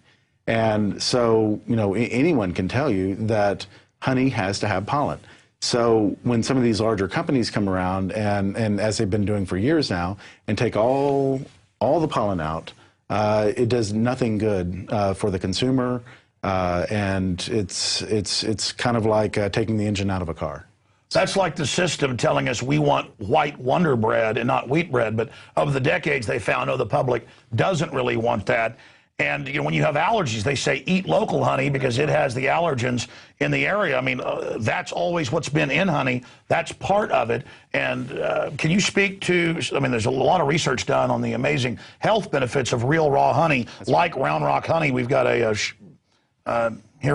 And so, anyone can tell you that honey has to have pollen. So when some of these larger companies come around, and as they've been doing for years now, and take all the pollen out, it does nothing good for the consumer, and it's kind of like taking the engine out of a car. That's like the system telling us we want white Wonder Bread and not wheat bread. But over the decades, they found, the public doesn't really want that. And when you have allergies, they say eat local honey because it has the allergens in the area. I mean, that's always what's been in honey. That's part of it. And can you speak to, there's a lot of research done on the amazing health benefits of real raw honey, like Round Rock honey. We've got here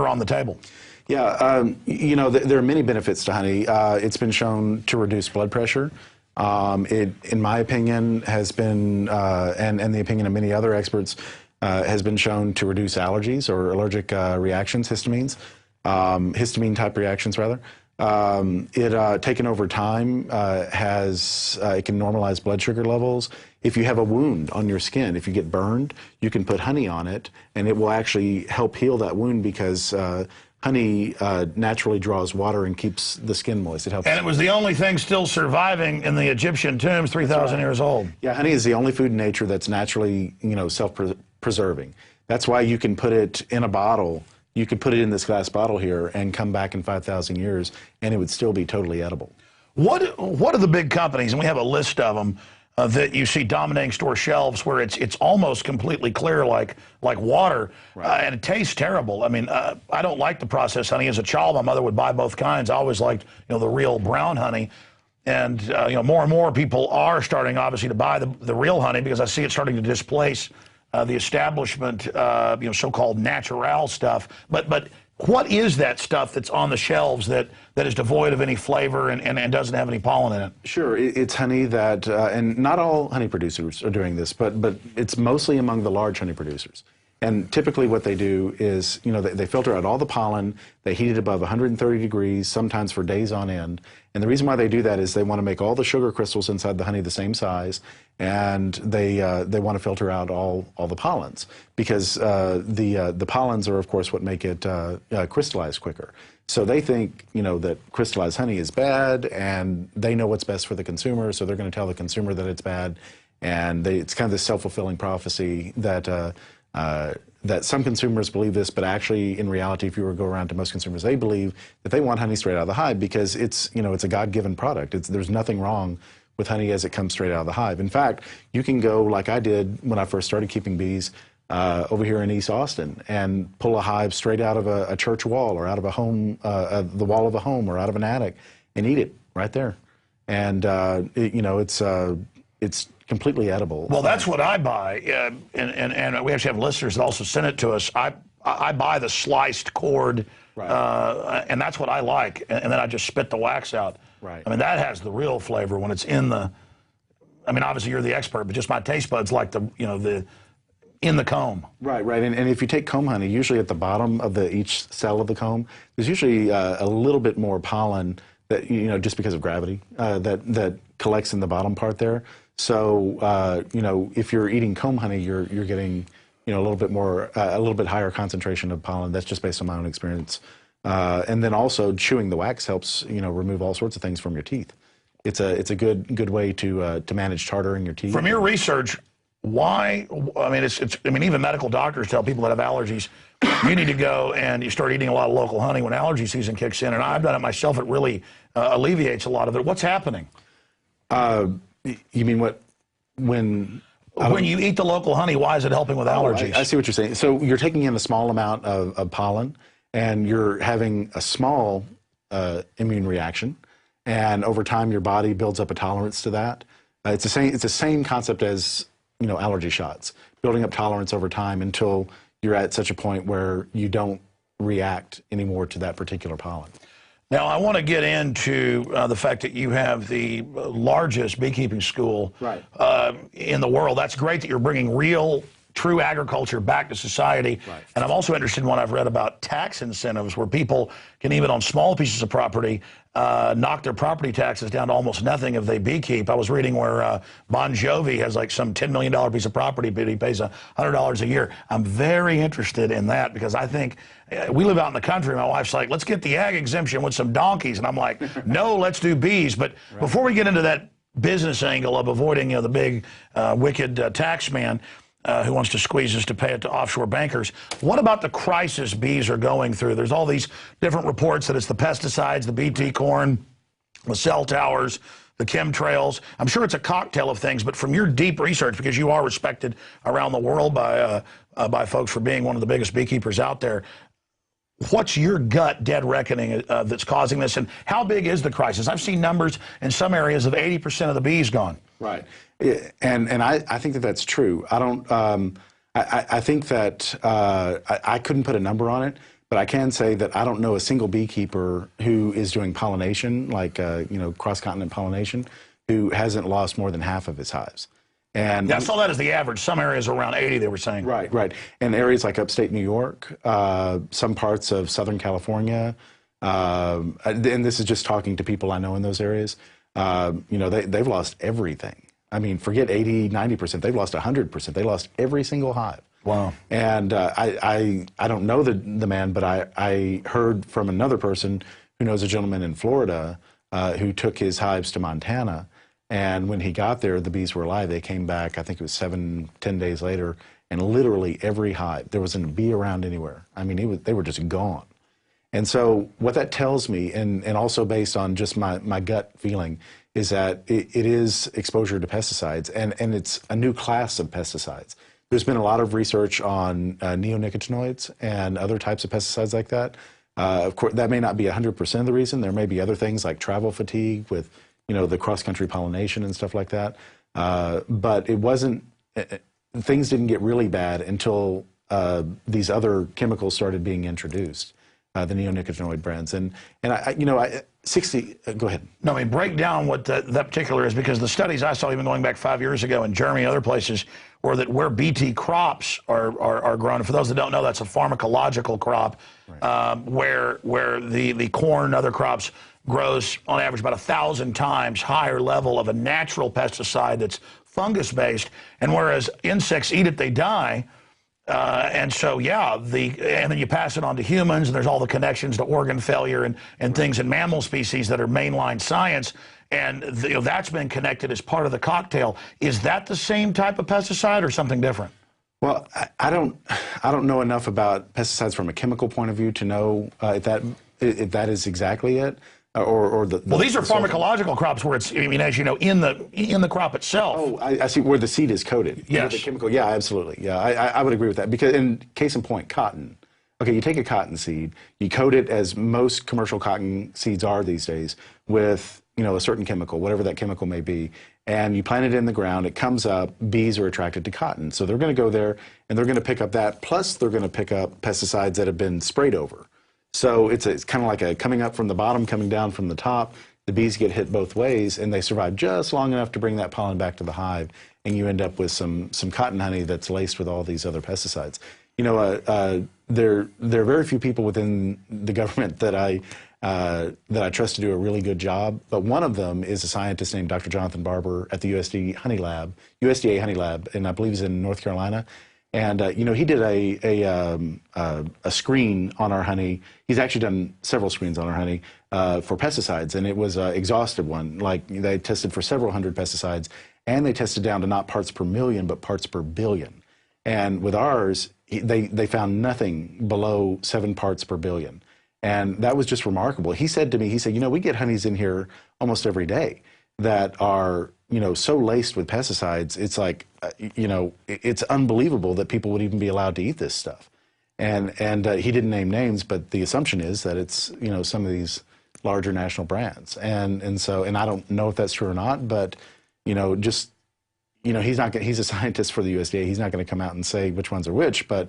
on the table. Yeah, there are many benefits to honey. It's been shown to reduce blood pressure. It, in my opinion, has been, and the opinion of many other experts, has been shown to reduce allergies or allergic reactions, histamine-type reactions, rather. Taken over time, it can normalize blood sugar levels. If you have a wound on your skin, if you get burned, you can put honey on it, and it will actually help heal that wound, because honey naturally draws water and keeps the skin moist. It helps. And it was the only thing still surviving in the Egyptian tombs, 3,000 years old. Yeah, honey is the only food in nature that's naturally, self-preserving. That's why you can put it in a bottle. you could put it in this glass bottle here and come back in 5,000 years, and it would still be totally edible. What are the big companies, and we have a list of them, that you see dominating store shelves where it's almost completely clear like water, and it tastes terrible. I mean, I don't like the processed honey. As a child, my mother would buy both kinds. I always liked, the real brown honey. And, more and more people are starting, obviously, to buy the real honey because I see it starting to displace the establishment, so-called natural stuff. But what is that stuff that's on the shelves that is devoid of any flavor and doesn't have any pollen in it? Sure, it's honey that, and not all honey producers are doing this, but it's mostly among the large honey producers. And typically what they do is, they filter out all the pollen, they heat it above 130 degrees, sometimes for days on end. And the reason why they do that is they want to make all the sugar crystals inside the honey the same size, and they want to filter out all the pollens, because the pollens are, of course, what make it crystallize quicker. So they think, that crystallized honey is bad, and they know what's best for the consumer, so they're going to tell the consumer that it's bad. And it's kind of this self-fulfilling prophecy that that some consumers believe this, but actually, in reality, if you were to go around to most consumers, they believe that they want honey straight out of the hive because it's a God-given product. There's nothing wrong with honey as it comes straight out of the hive. In fact, you can go like I did when I first started keeping bees over here in East Austin and pull a hive straight out of a church wall or out of a home, the wall of a home or out of an attic, and eat it right there. And it's completely edible. Well, that's what I buy, and we actually have listeners that also send it to us. I buy the sliced cord, and that's what I like, and then I just spit the wax out. Right. I mean, that has the real flavor when it's in the. I mean, obviously you're the expert, but just my taste buds like in the comb. Right. And if you take comb honey, usually at the bottom of each cell of the comb, there's usually a little bit more pollen that just because of gravity that collects in the bottom part there. So, if you're eating comb honey, you're getting, a little bit more, a little bit higher concentration of pollen. That's just based on my own experience. And then also chewing the wax helps, remove all sorts of things from your teeth. It's a good way to manage tartar in your teeth. From your research, why? I mean, even medical doctors tell people that have allergies, you need to go and you start eating a lot of local honey when allergy season kicks in. And I've done it myself. It really alleviates a lot of it. What's happening? You mean when you eat the local honey, why is it helping with allergies? I see what you're saying. So you're taking in a small amount of pollen, and you're having a small immune reaction, and over time your body builds up a tolerance to that. It's the same concept as allergy shots, building up tolerance over time until you're at such a point where you don't react anymore to that particular pollen. Now, I want to get into the fact that you have the largest beekeeping school in the world. That's great that you're bringing real, true agriculture back to society. Right. And I'm also interested in what I've read about tax incentives where people can, even on small pieces of property, knock their property taxes down to almost nothing if they beekeep. I was reading where Bon Jovi has like some $10 million piece of property, but he pays $100 a year. I'm very interested in that because I think we live out in the country. My wife's like, let's get the ag exemption with some donkeys. And I'm like, no, let's do bees. But before we get into that business angle of avoiding the big, wicked tax man who wants to squeeze us to pay it to offshore bankers, what about the crisis bees are going through? There's all these different reports that it's the pesticides, the BT corn, the cell towers, the chemtrails. I'm sure it's a cocktail of things, but from your deep research, because you are respected around the world by folks for being one of the biggest beekeepers out there, what's your gut dead reckoning that's causing this, and how big is the crisis? I've seen numbers in some areas of 80% of the bees gone. Right, and I think that that's true. I don't. I think that I couldn't put a number on it, but I can say that I don't know a single beekeeper who is doing pollination, like cross-continent pollination, who hasn't lost more than half of his hives. And I saw that as the average. Some areas around 80, they were saying. Right. And areas like upstate New York, some parts of Southern California, and this is just talking to people I know in those areas, they've lost everything. I mean, forget 80, 90%. They've lost 100%. They lost every single hive. Wow. And I don't know the man, but I heard from another person who knows a gentleman in Florida who took his hives to Montana. And when he got there, the bees were alive. They came back, I think it was 7-10 days later, and literally every hive, there wasn't a bee around anywhere. I mean, they were just gone. And so what that tells me, and also based on just my gut feeling, is that it is exposure to pesticides, and it's a new class of pesticides. There's been a lot of research on neonicotinoids and other types of pesticides like that. Of course, that may not be 100% of the reason. There may be other things like travel fatigue with, the cross-country pollination and stuff like that. But it wasn't, things didn't get really bad until these other chemicals started being introduced, the neonicotinoid brands. And go ahead. No, I mean, break down what that particular is, because the studies I saw even going back 5 years ago in Germany and other places were that where Bt crops are grown. For those that don't know, that's a pharmacological crop, right. Where the corn and other crops grows on average about 1,000 times higher level of a natural pesticide that's fungus-based, and whereas insects eat it, they die. And so, yeah, and then you pass it on to humans, and there's all the connections to organ failure and things in mammal species that are mainline science, and that's been connected as part of the cocktail. Is that the same type of pesticide or something different? Well, I don't know enough about pesticides from a chemical point of view to know if that is exactly it. Well, these are pharmacological crops where it's, I mean, as you know, in the crop itself. Oh, I see, where the seed is coated. Yes. The chemical, yeah, absolutely. Yeah, I would agree with that, because, in case in point, cotton. Okay, you take a cotton seed, you coat it, as most commercial cotton seeds are these days, with, a certain chemical, whatever that chemical may be, and you plant it in the ground, it comes up, bees are attracted to cotton. So they're going to go there, and they're going to pick up that, plus they're going to pick up pesticides that have been sprayed over. So it's kind of like a coming up from the bottom, coming down from the top. The bees get hit both ways, and they survive just long enough to bring that pollen back to the hive, and you end up with some cotton honey that's laced with all these other pesticides. There are very few people within the government that I trust to do a really good job, but one of them is a scientist named Dr. Jonathan Barber at the USDA Honey Lab, and I believe he's in North Carolina. And he did a screen on our honey. He's actually done several screens on our honey for pesticides, and it was an exhaustive one. Like, they tested for several hundred pesticides, and they tested down to not parts per million, but parts per billion. And with ours, they found nothing below 7 parts per billion. And that was just remarkable. He said to me, we get honeys in here almost every day that are, so laced with pesticides, it's like, it's unbelievable that people would even be allowed to eat this stuff. And he didn't name names, but the assumption is that it's, some of these larger national brands. And so I don't know if that's true or not, but, he's a scientist for the USDA. He's not going to come out and say which ones are which, but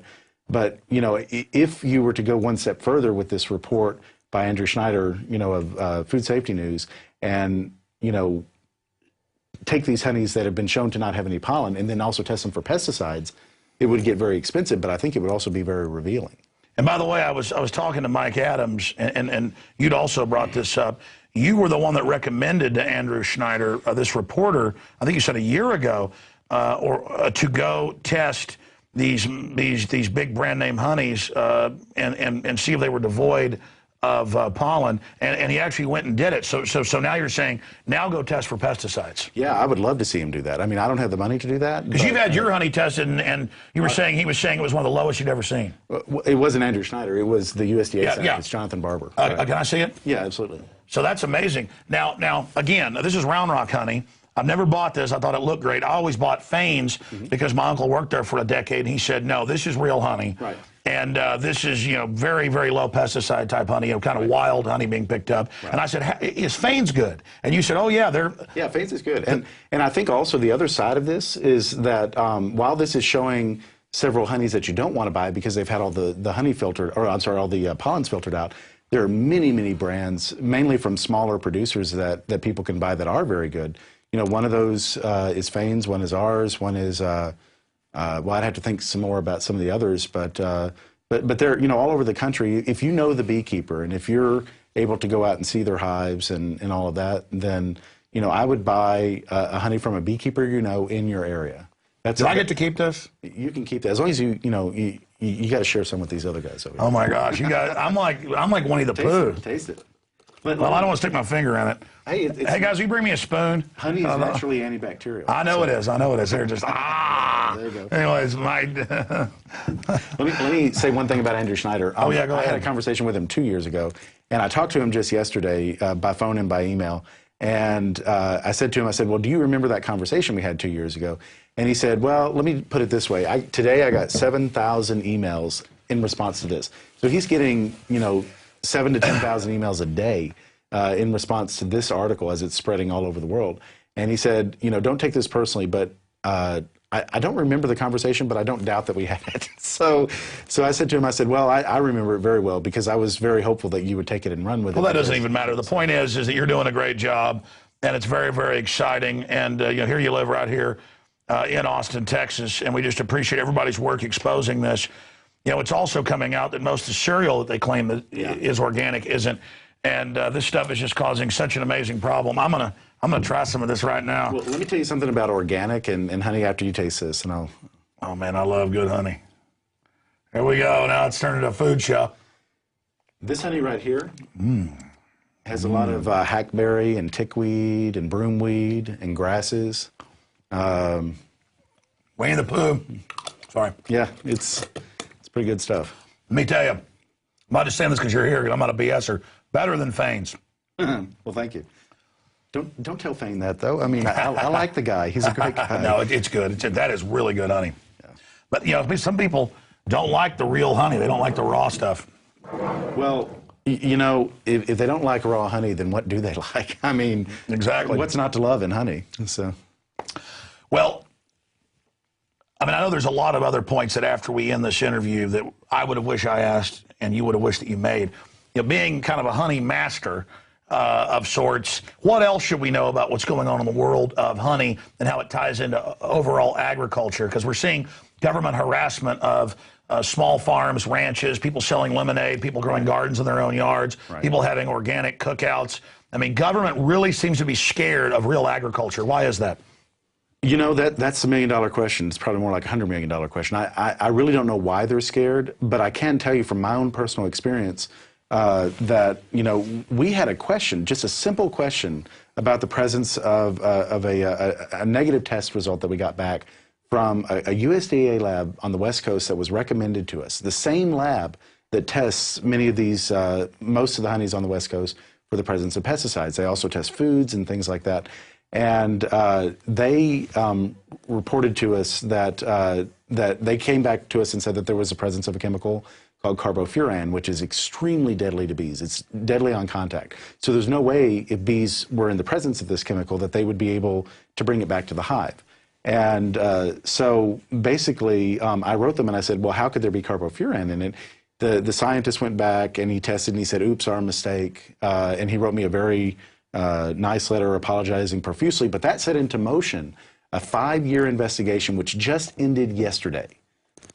if you were to go one step further with this report by Andrew Schneider, of Food Safety News, and, take these honeys that have been shown to not have any pollen and then also test them for pesticides, it would get very expensive, but I think it would also be very revealing. And by the way, I was talking to Mike Adams, and you'd also brought this up. You were the one that recommended to Andrew Schneider, this reporter, I think you said a year ago, to go test these big brand name honeys and see if they were devoid of pollen, and he actually went and did it. So now you're saying, now go test for pesticides. Yeah, I would love to see him do that. I mean, I don't have the money to do that. Because you've had your honey tested, and you were saying, he was saying it was one of the lowest you'd ever seen. It wasn't Andrew Schneider. It was the USDA scientist, yeah. It's Jonathan Barber. Can I see it? Yeah, absolutely. So that's amazing. Now again, this is Round Rock honey. I've never bought this. I thought it looked great. I always bought Fane's because my uncle worked there for a decade, and he said, no, this is real honey. Right. And this is, very, very low pesticide type honey, kind of wild honey being picked up. Right. And I said, is Fane's good? And you said, oh, yeah, Yeah, Fane's is good. And I think also the other side of this is that while this is showing several honeys that you don't want to buy because they've had all the honey filtered, or I'm sorry, all the pollens filtered out, there are many, many brands, mainly from smaller producers that people can buy that are very good. One of those is Fane's, one is ours, one is, well, I'd have to think some more about some of the others, but they're, all over the country. If you know the beekeeper, and if you're able to go out and see their hives and all of that, then, I would buy a honey from a beekeeper in your area. Do I get to keep this? You can keep that, as long as you got to share some with these other guys over here. Oh my gosh, you guys! I'm like Winnie the Pooh. Taste it. Well, I don't want to stick my finger in it. Hey, Hey, guys, will you bring me a spoon? Honey is naturally antibacterial. I know it is. I know it is. They're just, There you go. Anyways, Let me say one thing about Andrew Schneider. Oh, yeah, go I ahead. had a conversation with him 2 years ago, and I talked to him just yesterday by phone and by email. And I said to him, I said, well, do you remember that conversation we had 2 years ago? And he said, well, let me put it this way. Today I got 7,000 emails in response to this. So he's getting, 7 to 10,000 emails a day in response to this article as it's spreading all over the world. And he said, don't take this personally, but I don't remember the conversation, but I don't doubt that we had it. So I said to him, I said, well, I remember it very well because I was very hopeful that you would take it and run with it. Well, that doesn't even matter. The point is that you're doing a great job, and it's very, very exciting. And here you live right here in Austin, Texas, and we just appreciate everybody's work exposing this. It's also coming out that most of the cereal that they claim that is organic isn't, and this stuff is just causing such an amazing problem. I'm gonna try some of this right now. Well, let me tell you something about organic and honey after you taste this, and I'll. Oh man, I love good honey. Here we go. Now it's turned into a food show. This honey right here has a lot of hackberry and tickweed and broomweed and grasses. Winnie the Pooh. Sorry. Yeah, it's pretty good stuff. Let me tell you, I'm not just saying this because you're here, because I'm not a BSer. Better than Fane's. Well, thank you. Don't tell Fane that, though. I mean, I like the guy. He's a great guy. No, it's good. That is really good honey. Yeah. But, some people don't like the real honey. They don't like the raw stuff. Well, if they don't like raw honey, then what do they like? I mean, exactly. What's not to love in honey? So, well, I know there's a lot of other points that after we end this interview that I would have wished I asked and you would have wished that you made. Being kind of a honey master of sorts, what else should we know about what's going on in the world of honey and how it ties into overall agriculture? Because we're seeing government harassment of small farms, ranches, people selling lemonade, people growing gardens in their own yards, people having organic cookouts. Government really seems to be scared of real agriculture. Why is that? That's the $1 million question. It's probably more like a $100 million question. I really don't know why they're scared, but I can tell you from my own personal experience that, we had a question, just a simple question about the presence of a negative test result that we got back from a USDA lab on the West Coast that was recommended to us. The same lab that tests many of these, most of the honeys on the West Coast for the presence of pesticides. They also test foods and things like that. And they reported to us that they came back to us and said that there was a presence of a chemical called carbofuran, which is extremely deadly to bees. It's deadly on contact. So there's no way if bees were in the presence of this chemical that they would be able to bring it back to the hive. And so basically, I wrote them and I said, well, how could there be carbofuran in it? The scientist went back and he tested and he said, oops, our mistake. And he wrote me a very nice letter apologizing profusely. But that set into motion a 5-year investigation, which just ended yesterday.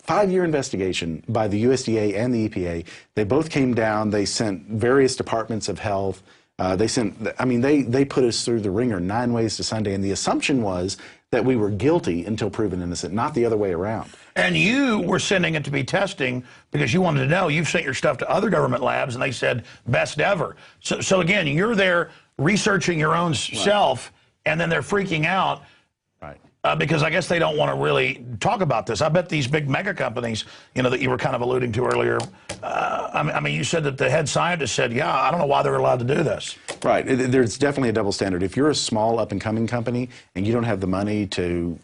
5-year investigation by the USDA and the EPA. They both came down. They sent various departments of health. They put us through the ringer 9 ways to Sunday. And the assumption was that we were guilty until proven innocent, not the other way around. And you were sending it to be testing because you wanted to know. You've sent your stuff to other government labs, and they said best ever. So again, you're there researching your own self, and then they're freaking out. Because I guess they don't want to really talk about this. I bet these big mega companies, that you were kind of alluding to earlier, you said that the head scientist said, yeah, I don't know why they're allowed to do this. Right. There's definitely a double standard. If you're a small up-and-coming company and you don't have the money to,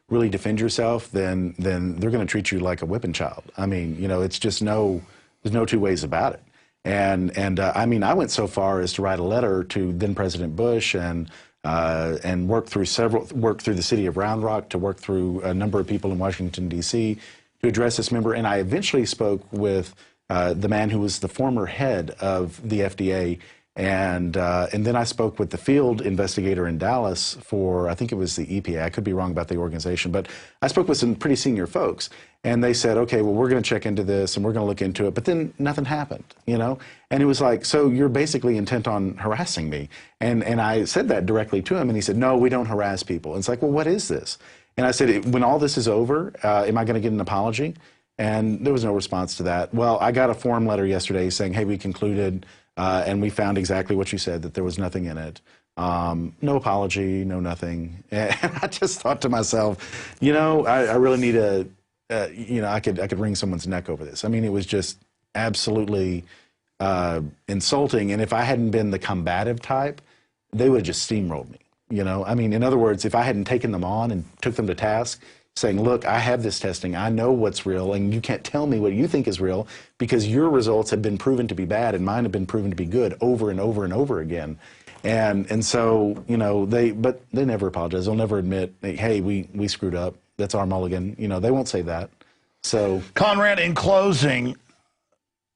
really defend yourself, then they're going to treat you like a whipping child. It's just there's no two ways about it. And I went so far as to write a letter to then President Bush and work through the city of Round Rock, to work through a number of people in Washington, D.C. to address this member. And I eventually spoke with the man who was the former head of the FDA. And then I spoke with the field investigator in Dallas for, I think it was the EPA. I could be wrong about the organization, but I spoke with some pretty senior folks. And they said, okay, well, we're going to check into this and we're going to look into it. But then nothing happened, And it was like, so you're basically intent on harassing me. And I said that directly to him. And he said, no, we don't harass people. And it's like, well, what is this? And I said, when all this is over, am I going to get an apology? And there was no response to that. Well, I got a form letter yesterday saying, hey, we concluded and we found exactly what you said, that there was nothing in it. No apology, no nothing. And I just thought to myself, you know, I really need a, you know, I could wring someone's neck over this. I mean, it was just absolutely insulting. And if I hadn't been the combative type, they would have just steamrolled me. You know, I mean, in other words, if I hadn't taken them on and took them to task, saying, look, I have this testing, I know what's real, and you can't tell me what you think is real because your results have been proven to be bad and mine have been proven to be good over and over and over again. And so, you know, but they never apologize. They'll never admit, hey, we screwed up. That's our mulligan. You know, they won't say that. So, Conrad, in closing,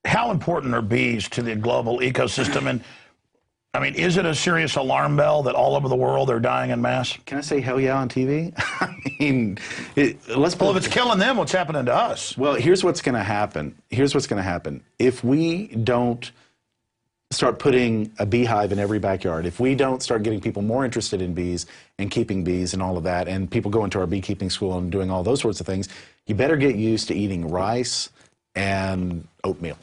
how important are bees to the global ecosystem? And I mean, is it a serious alarm bell that all over the world they're dying en masse? can I say hell yeah on TV? I mean, Well, if it's killing them, what's happening to us? Well, here's what's going to happen. Here's what's going to happen. If we don't start putting a beehive in every backyard, if we don't start getting people more interested in bees and keeping bees and all of that, and people go into our beekeeping school and doing all those sorts of things, you better get used to eating rice and oatmeal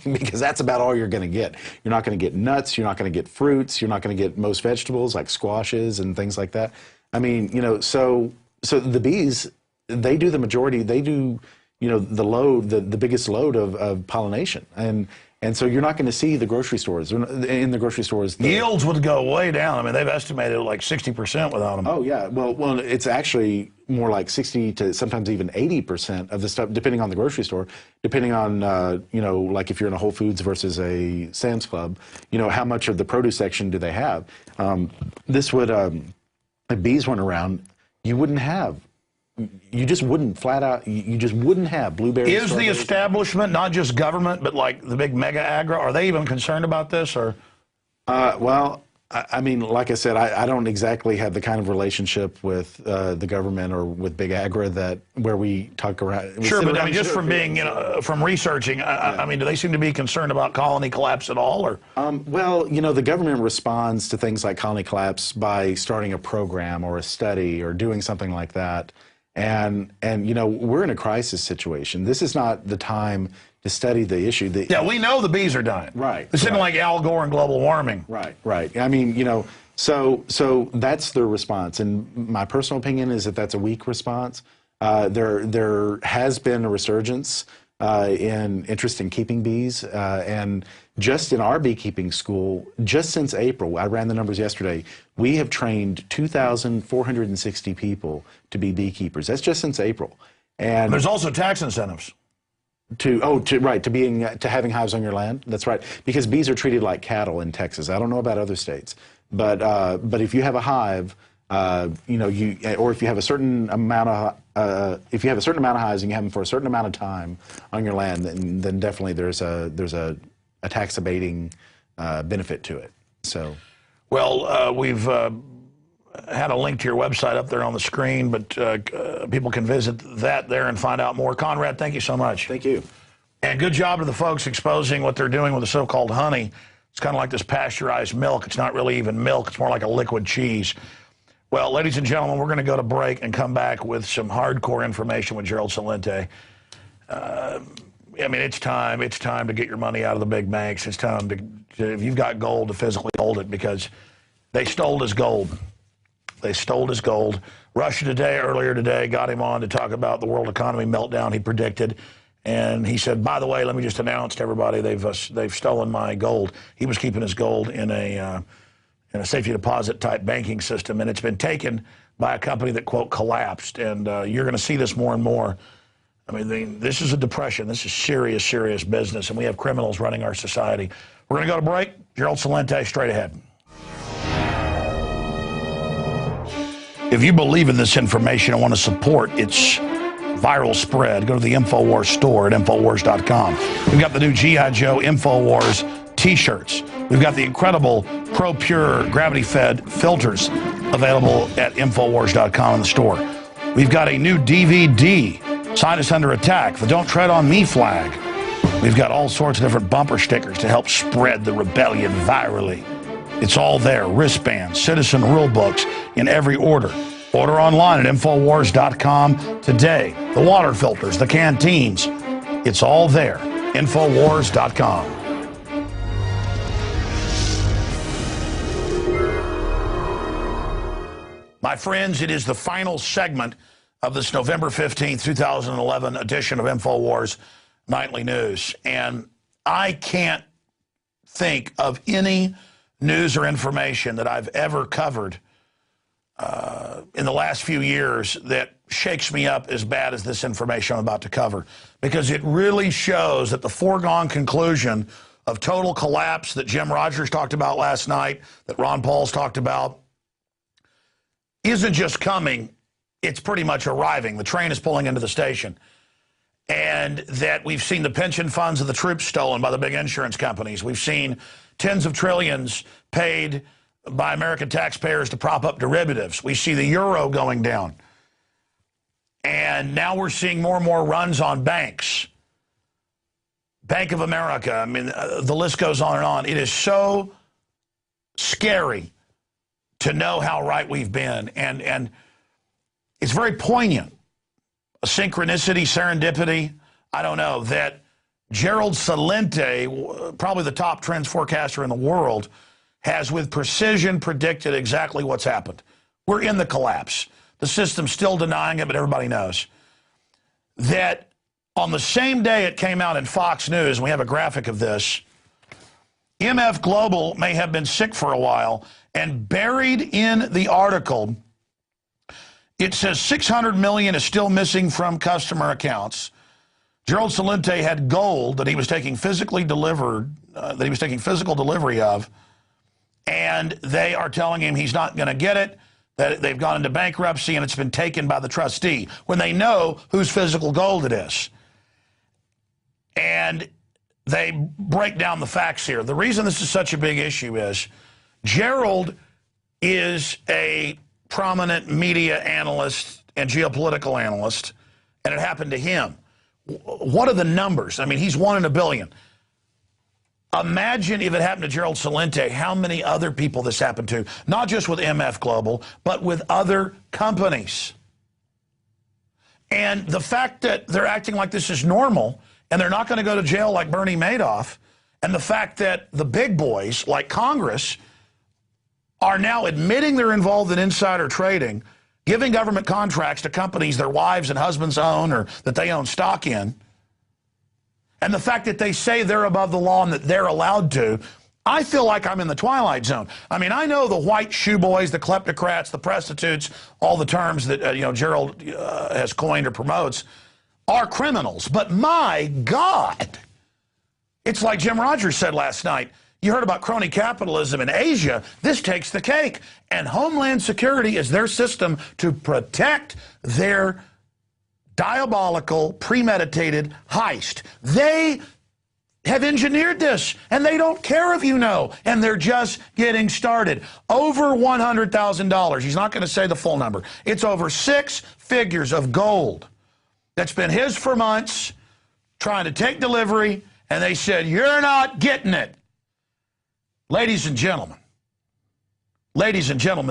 because that's about all you're going to get. You're not going to get nuts. You're not going to get fruits. You're not going to get most vegetables like squashes and things like that. I mean, you know, so the bees, they do the majority. They do, you know, the load, the biggest load of pollination. And so you're not going to see the grocery stores, in the grocery stores. Yields would go way down. I mean, they've estimated like 60% without them. Oh, yeah. Well, it's actually more like 60 to sometimes even 80% of the stuff, depending on the grocery store, depending on, you know, like if you're in a Whole Foods versus a Sam's Club, you know, how much of the produce section do they have? This would, if bees weren't around, you wouldn't have. You just wouldn't flat out, you just wouldn't have blueberries. Is the establishment, not just government, but like the big mega agri, are they even concerned about this? Or? Well, I mean, like I said, I don't exactly have the kind of relationship with the government or with big agri that where we talk around. Sure, but I mean, just from being, you know, from researching, I mean, do they seem to be concerned about colony collapse at all? Or? Well, you know, the government responds to things like colony collapse by starting a program or a study or doing something like that. And you know, we're in a crisis situation. This is not the time to study the issue. Yeah, we know the bees are dying. Right. It's not like Al Gore and global warming. Right, right. I mean, you know, so that's their response. And my personal opinion is that that's a weak response. There has been a resurgence in interest in keeping bees. And just in our beekeeping school, just since April, I ran the numbers yesterday, we have trained 2,460 people to be beekeepers. That's just since April. And there's also tax incentives. To having hives on your land. That's right, because bees are treated like cattle in Texas. I don't know about other states, but if you have a hive, you know, or if you have a certain amount of hives and you have them for a certain amount of time on your land, then definitely there's a tax abating benefit to it. So, well, we've had a link to your website up there on the screen, but people can visit that there and find out more. Conrad, thank you so much. Thank you. And good job to the folks exposing what they're doing with the so-called honey. It's kind of like this pasteurized milk. It's not really even milk. It's more like a liquid cheese. Well, ladies and gentlemen, we're going to go to break and come back with some hardcore information with Gerald Celente. I mean, it's time to get your money out of the big banks. It's time to if you've got gold, to physically hold it, because they stole his gold. They stole his gold. Russia earlier today, got him on to talk about the world economy meltdown he predicted. And he said, by the way, let me just announce to everybody they've stolen my gold. He was keeping his gold in a safety deposit type banking system, and it's been taken by a company that, quote, collapsed. And you're going to see this more and more. I mean, this is a depression. This is serious, serious business, and we have criminals running our society. We're going to go to break. Gerald Celente, straight ahead. If you believe in this information and want to support its viral spread, go to the InfoWars store at InfoWars.com. We've got the new G.I. Joe InfoWars t-shirts. We've got the incredible ProPure gravity-fed filters available at InfoWars.com in the store. We've got a new DVD, Scientists Under Attack, the Don't Tread on Me flag. We've got all sorts of different bumper stickers to help spread the rebellion virally. It's all there, wristbands, citizen rule books in every order. Order online at InfoWars.com today. The water filters, the canteens, it's all there. InfoWars.com. My friends, it is the final segment of this November 15th, 2011 edition of InfoWars Nightly News. And I can't think of any news or information that I've ever covered in the last few years that shakes me up as bad as this information I'm about to cover, because it really shows that the foregone conclusion of total collapse that Jim Rogers talked about last night, that Ron Paul's talked about, isn't just coming, it's pretty much arriving. The train is pulling into the station. And that we've seen the pension funds of the troops stolen by the big insurance companies. We've seen tens of trillions paid by American taxpayers to prop up derivatives. We see the euro going down. And now we're seeing more and more runs on banks. Bank of America, I mean, the list goes on and on. It is so scary to know how right we've been. And it's very poignant. A synchronicity, serendipity, I don't know, that Gerald Celente, probably the top trends forecaster in the world, has with precision predicted exactly what's happened. We're in the collapse. The system's still denying it, but everybody knows. That on the same day it came out in Fox News, and we have a graphic of this, MF Global may have been sick for a while, and buried in the article, it says $600 million is still missing from customer accounts. Gerald Celente had gold that he was taking physical delivery of, and they are telling him he's not going to get it, that they've gone into bankruptcy and it's been taken by the trustee, when they know whose physical gold it is. And they break down the facts here. The reason this is such a big issue is Gerald is a prominent media analyst and geopolitical analyst, and it happened to him. What are the numbers? I mean, he's 1 in a billion. Imagine if it happened to Gerald Celente, how many other people this happened to, not just with MF Global, but with other companies. And the fact that they're acting like this is normal, and they're not going to go to jail like Bernie Madoff, and the fact that the big boys, like Congress, are now admitting they're involved in insider trading, giving government contracts to companies their wives and husbands own or that they own stock in, and the fact that they say they're above the law and that they're allowed to, I feel like I'm in the twilight zone. I mean, I know the white shoe boys, the kleptocrats, the prostitutes, all the terms that Gerald has coined or promotes, are criminals. But my God, it's like Jim Rogers said last night. You heard about crony capitalism in Asia. This takes the cake. And Homeland Security is their system to protect their diabolical, premeditated heist. They have engineered this, and they don't care if you know, and they're just getting started. Over $100,000. He's not going to say the full number. It's over 6 figures of gold that's been his for months, trying to take delivery, and they said, you're not getting it. Ladies and gentlemen,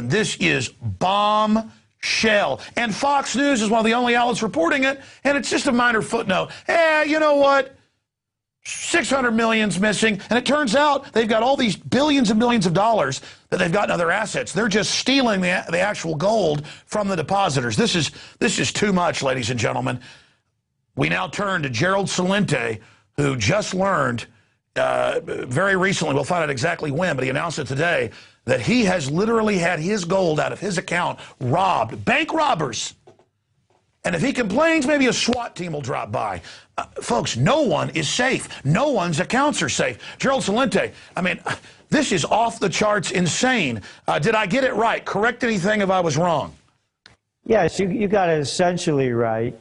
this is bombshell. And Fox News is one of the only outlets reporting it, and it's just a minor footnote. Hey, you know what? 600 million's missing, and it turns out they've got all these billions and billions of dollars that they've got in other assets. They're just stealing the actual gold from the depositors. This is too much, ladies and gentlemen. We now turn to Gerald Celente, who just learned very recently, we'll find out exactly when, but he announced it today, that he has literally had his gold out of his account robbed. Bank robbers. And if he complains, maybe a SWAT team will drop by. Folks, no one is safe. No one's accounts are safe. Gerald Celente, I mean, this is off the charts insane. Did I get it right? Correct anything if I was wrong. Yes, you got it essentially right.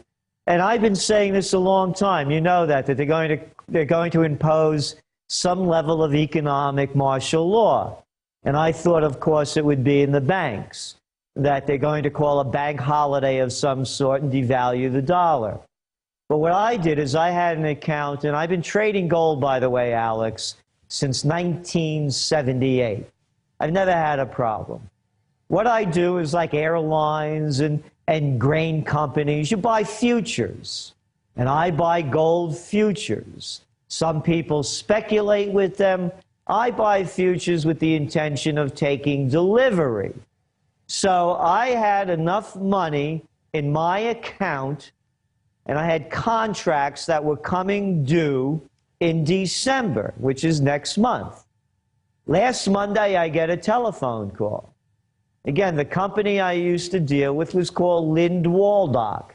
And I've been saying this a long time. You know that they're going to impose some level of economic martial law. And I thought, of course, it would be in the banks, that they're going to call a bank holiday of some sort and devalue the dollar. But what I did is I had an account, and I've been trading gold, by the way, Alex, since 1978. I've never had a problem. What I do is like airlines and grain companies, you buy futures, and I buy gold futures. Some people speculate with them. I buy futures with the intention of taking delivery. So I had enough money in my account, and I had contracts that were coming due in December, which is next month. Last Monday, I get a telephone call. Again, the company I used to deal with was called Lind Waldock.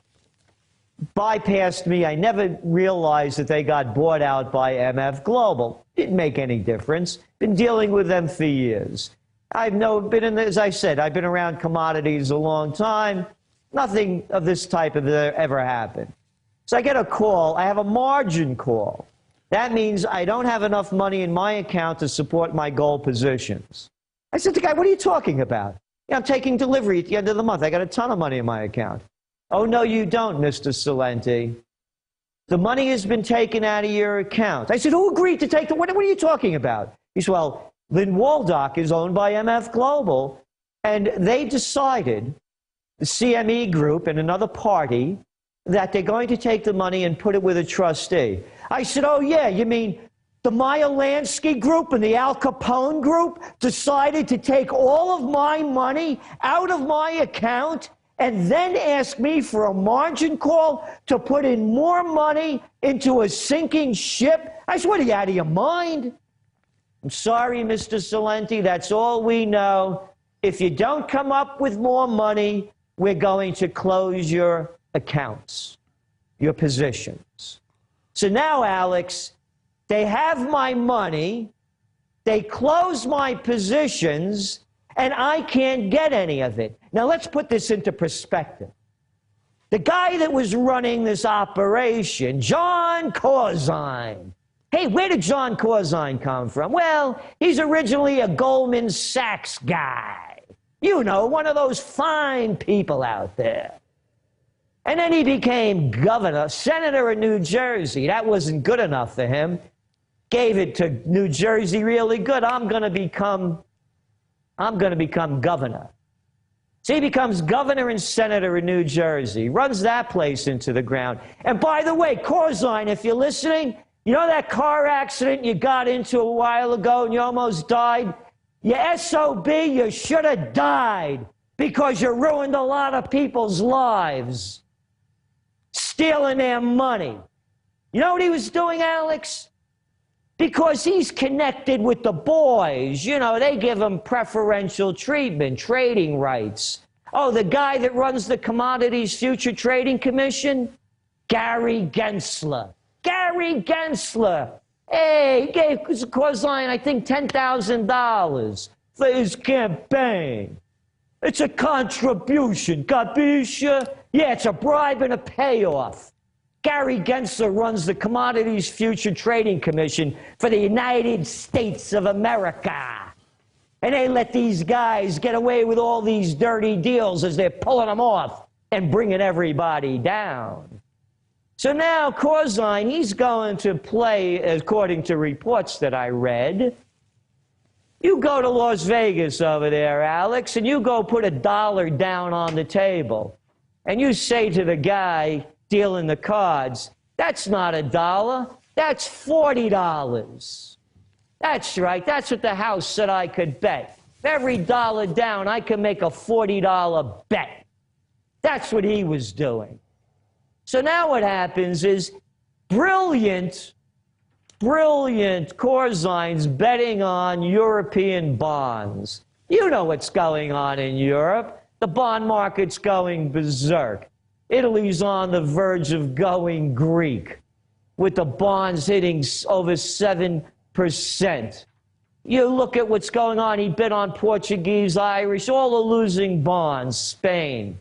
Bypassed me. I never realized that they got bought out by MF Global. Didn't make any difference. Been dealing with them for years. As I said, I've been around commodities a long time. Nothing of this type of ever happened. So I get a call. I have a margin call. That means I don't have enough money in my account to support my gold positions. I said to the guy, what are you talking about? Yeah, I'm taking delivery at the end of the month. I got a ton of money in my account. Oh, no, you don't, Mr. Salenti. The money has been taken out of your account. I said, who agreed to take what are you talking about? He said, well, Lynn Waldock is owned by MF Global, and they decided, the CME group and another party, that they're going to take the money and put it with a trustee. I said, oh, yeah, you mean the Meyer Lansky group and the Al Capone group decided to take all of my money out of my account and then ask me for a margin call to put in more money into a sinking ship? I said, what, are you out of your mind? I'm sorry, Mr. Salenti, that's all we know. If you don't come up with more money, we're going to close your accounts, your positions. So now, Alex, they have my money, they close my positions, and I can't get any of it. Now, let's put this into perspective. The guy that was running this operation, John Corzine. Hey, where did John Corzine come from? Well, he's originally a Goldman Sachs guy. You know, one of those fine people out there. And then he became governor, senator of New Jersey. That wasn't good enough for him. Gave it to New Jersey really good. I'm going to become governor. So he becomes governor and senator of New Jersey, runs that place into the ground. And by the way, Corzine, if you're listening, you know that car accident you got into a while ago and you almost died? You SOB, you should have died because you ruined a lot of people's lives, stealing their money. You know what he was doing, Alex? Because he's connected with the boys. You know, they give him preferential treatment, trading rights. Oh, the guy that runs the Commodities Future Trading Commission? Gary Gensler. Gary Gensler. Hey, he gave Corzine, I think, $10,000 for his campaign. It's a contribution, capisce? Yeah, it's a bribe and a payoff. Gary Gensler runs the Commodities Future Trading Commission for the United States of America. And they let these guys get away with all these dirty deals as they're pulling them off and bringing everybody down. So now Corzine, he's going to play, according to reports that I read, you go to Las Vegas over there, Alex, and you go put $1 down on the table. And you say to the guy dealing the cards, that's not $1, that's $40. That's right, that's what the house said I could bet. For every $1 down, I could make a $40 bet. That's what he was doing. So now what happens is brilliant Corzine's betting on European bonds. You know what's going on in Europe. The bond market's going berserk. Italy's on the verge of going Greek, with the bonds hitting over 7%. You look at what's going on. He bet on Portuguese, Irish, all the losing bonds, Spain.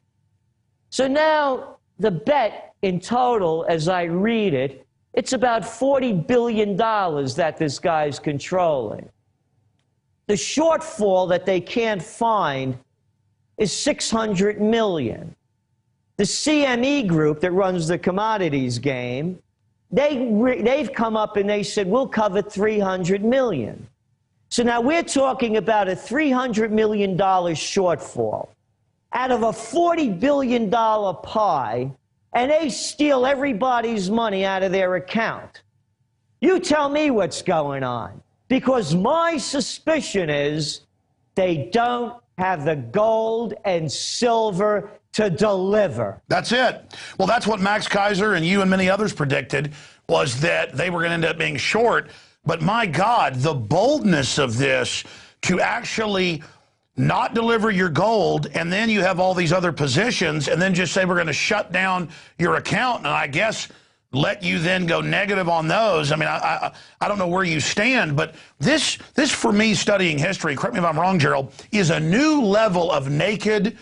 So now the bet in total, as I read it, it's about $40 billion that this guy's controlling. The shortfall that they can't find is $600 million. The CME group that runs the commodities game, they've come up and they said, we'll cover $300 million. So now we're talking about a $300 million shortfall out of a $40 billion pie, and they steal everybody's money out of their account. You tell me what's going on, because my suspicion is they don't have the gold and silver to deliver. That's it. Well, that's what Max Kaiser and you and many others predicted, was that they were going to end up being short. But my God, the boldness of this to actually not deliver your gold, and then you have all these other positions, and then just say we're going to shut down your account, and I guess let you then go negative on those. I mean, I don't know where you stand, but this for me, studying history, correct me if I'm wrong, Gerald, is a new level of naked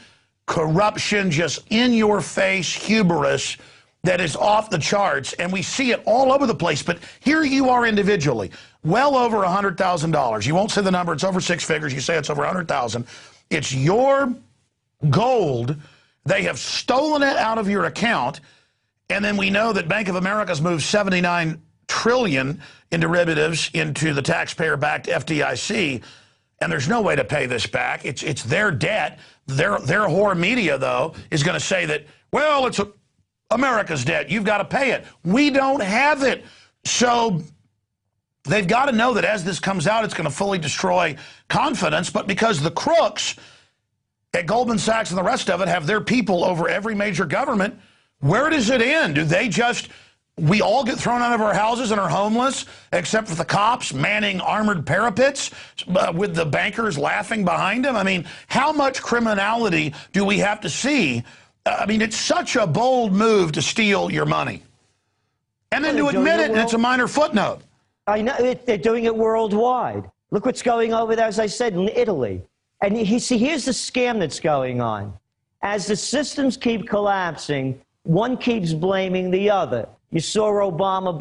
corruption, just in-your-face hubris that is off the charts, and we see it all over the place. But here you are individually, well over $100,000. You won't say the number. It's over six figures. You say it's over $100,000. It's your gold. They have stolen it out of your account, and then we know that Bank of America's moved $79 trillion in derivatives into the taxpayer-backed FDIC, and there's no way to pay this back. It's their debt. Their whore media, though, is going to say that, well, it's America's debt. You've got to pay it. We don't have it. So they've got to know that as this comes out, it's going to fully destroy confidence. But because the crooks at Goldman Sachs and the rest of it have their people over every major government, where does it end? Do they just, we all get thrown out of our houses and are homeless, except for the cops manning armored parapets with the bankers laughing behind them? I mean, how much criminality do we have to see? I mean, it's such a bold move to steal your money. And then to admit it, and it's a minor footnote. I know, they're doing it worldwide. Look what's going over there, as I said, in Italy. And see, here's the scam that's going on. As the systems keep collapsing, one keeps blaming the other. You saw Obama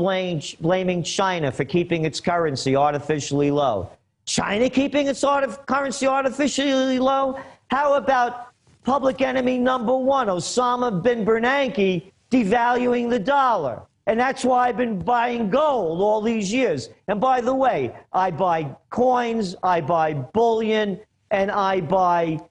blaming China for keeping its currency artificially low. China keeping its currency artificially low? How about public enemy number one, Osama bin Bernanke, devaluing the dollar? And that's why I've been buying gold all these years. And by the way, I buy coins, I buy bullion, and I buy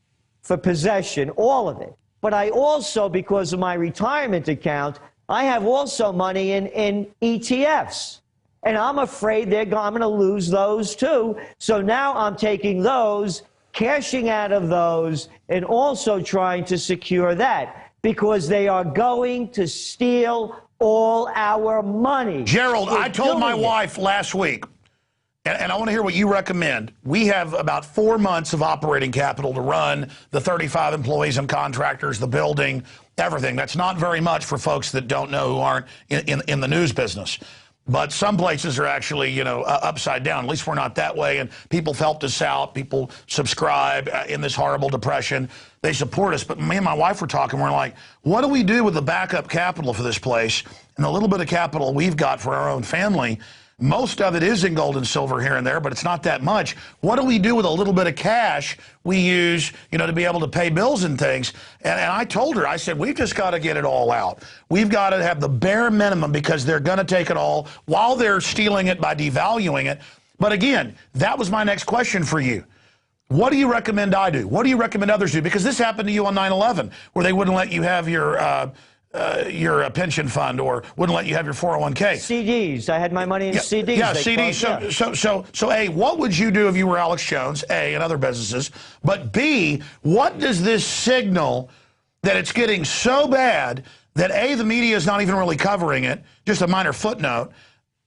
for possession, all of it. But I also, because of my retirement account, I have also money in ETFs. And I'm afraid I'm going to lose those too. So now I'm taking those, cashing out of those, and also trying to secure that, because they are going to steal all our money. Gerald, I told my wife last week, and I want to hear what you recommend. We have about 4 months of operating capital to run the 35 employees and contractors, the building, everything. That's not very much for folks that don't know, who aren't in the news business. But some places are actually, you know, upside down. At least we're not that way. And people helped us out. People subscribe in this horrible depression. They support us. But me and my wife were talking. We're like, what do we do with the backup capital for this place and the little bit of capital we've got for our own family? Most of it is in gold and silver here and there, but it's not that much. What do we do with a little bit of cash we use, you know, to be able to pay bills and things? And I told her, I said, we've just got to get it all out. We've got to have the bare minimum, because they're going to take it all while they're stealing it by devaluing it. But again, that was my next question for you. What do you recommend I do? What do you recommend others do? Because this happened to you on 9/11, where they wouldn't let you have your pension fund, or wouldn't let you have your 401k. CDs. I had my money in CDs. Yeah, CDs. So A, what would you do if you were Alex Jones, A, and other businesses? But B, what does this signal that it's getting so bad that A, the media is not even really covering it, just a minor footnote,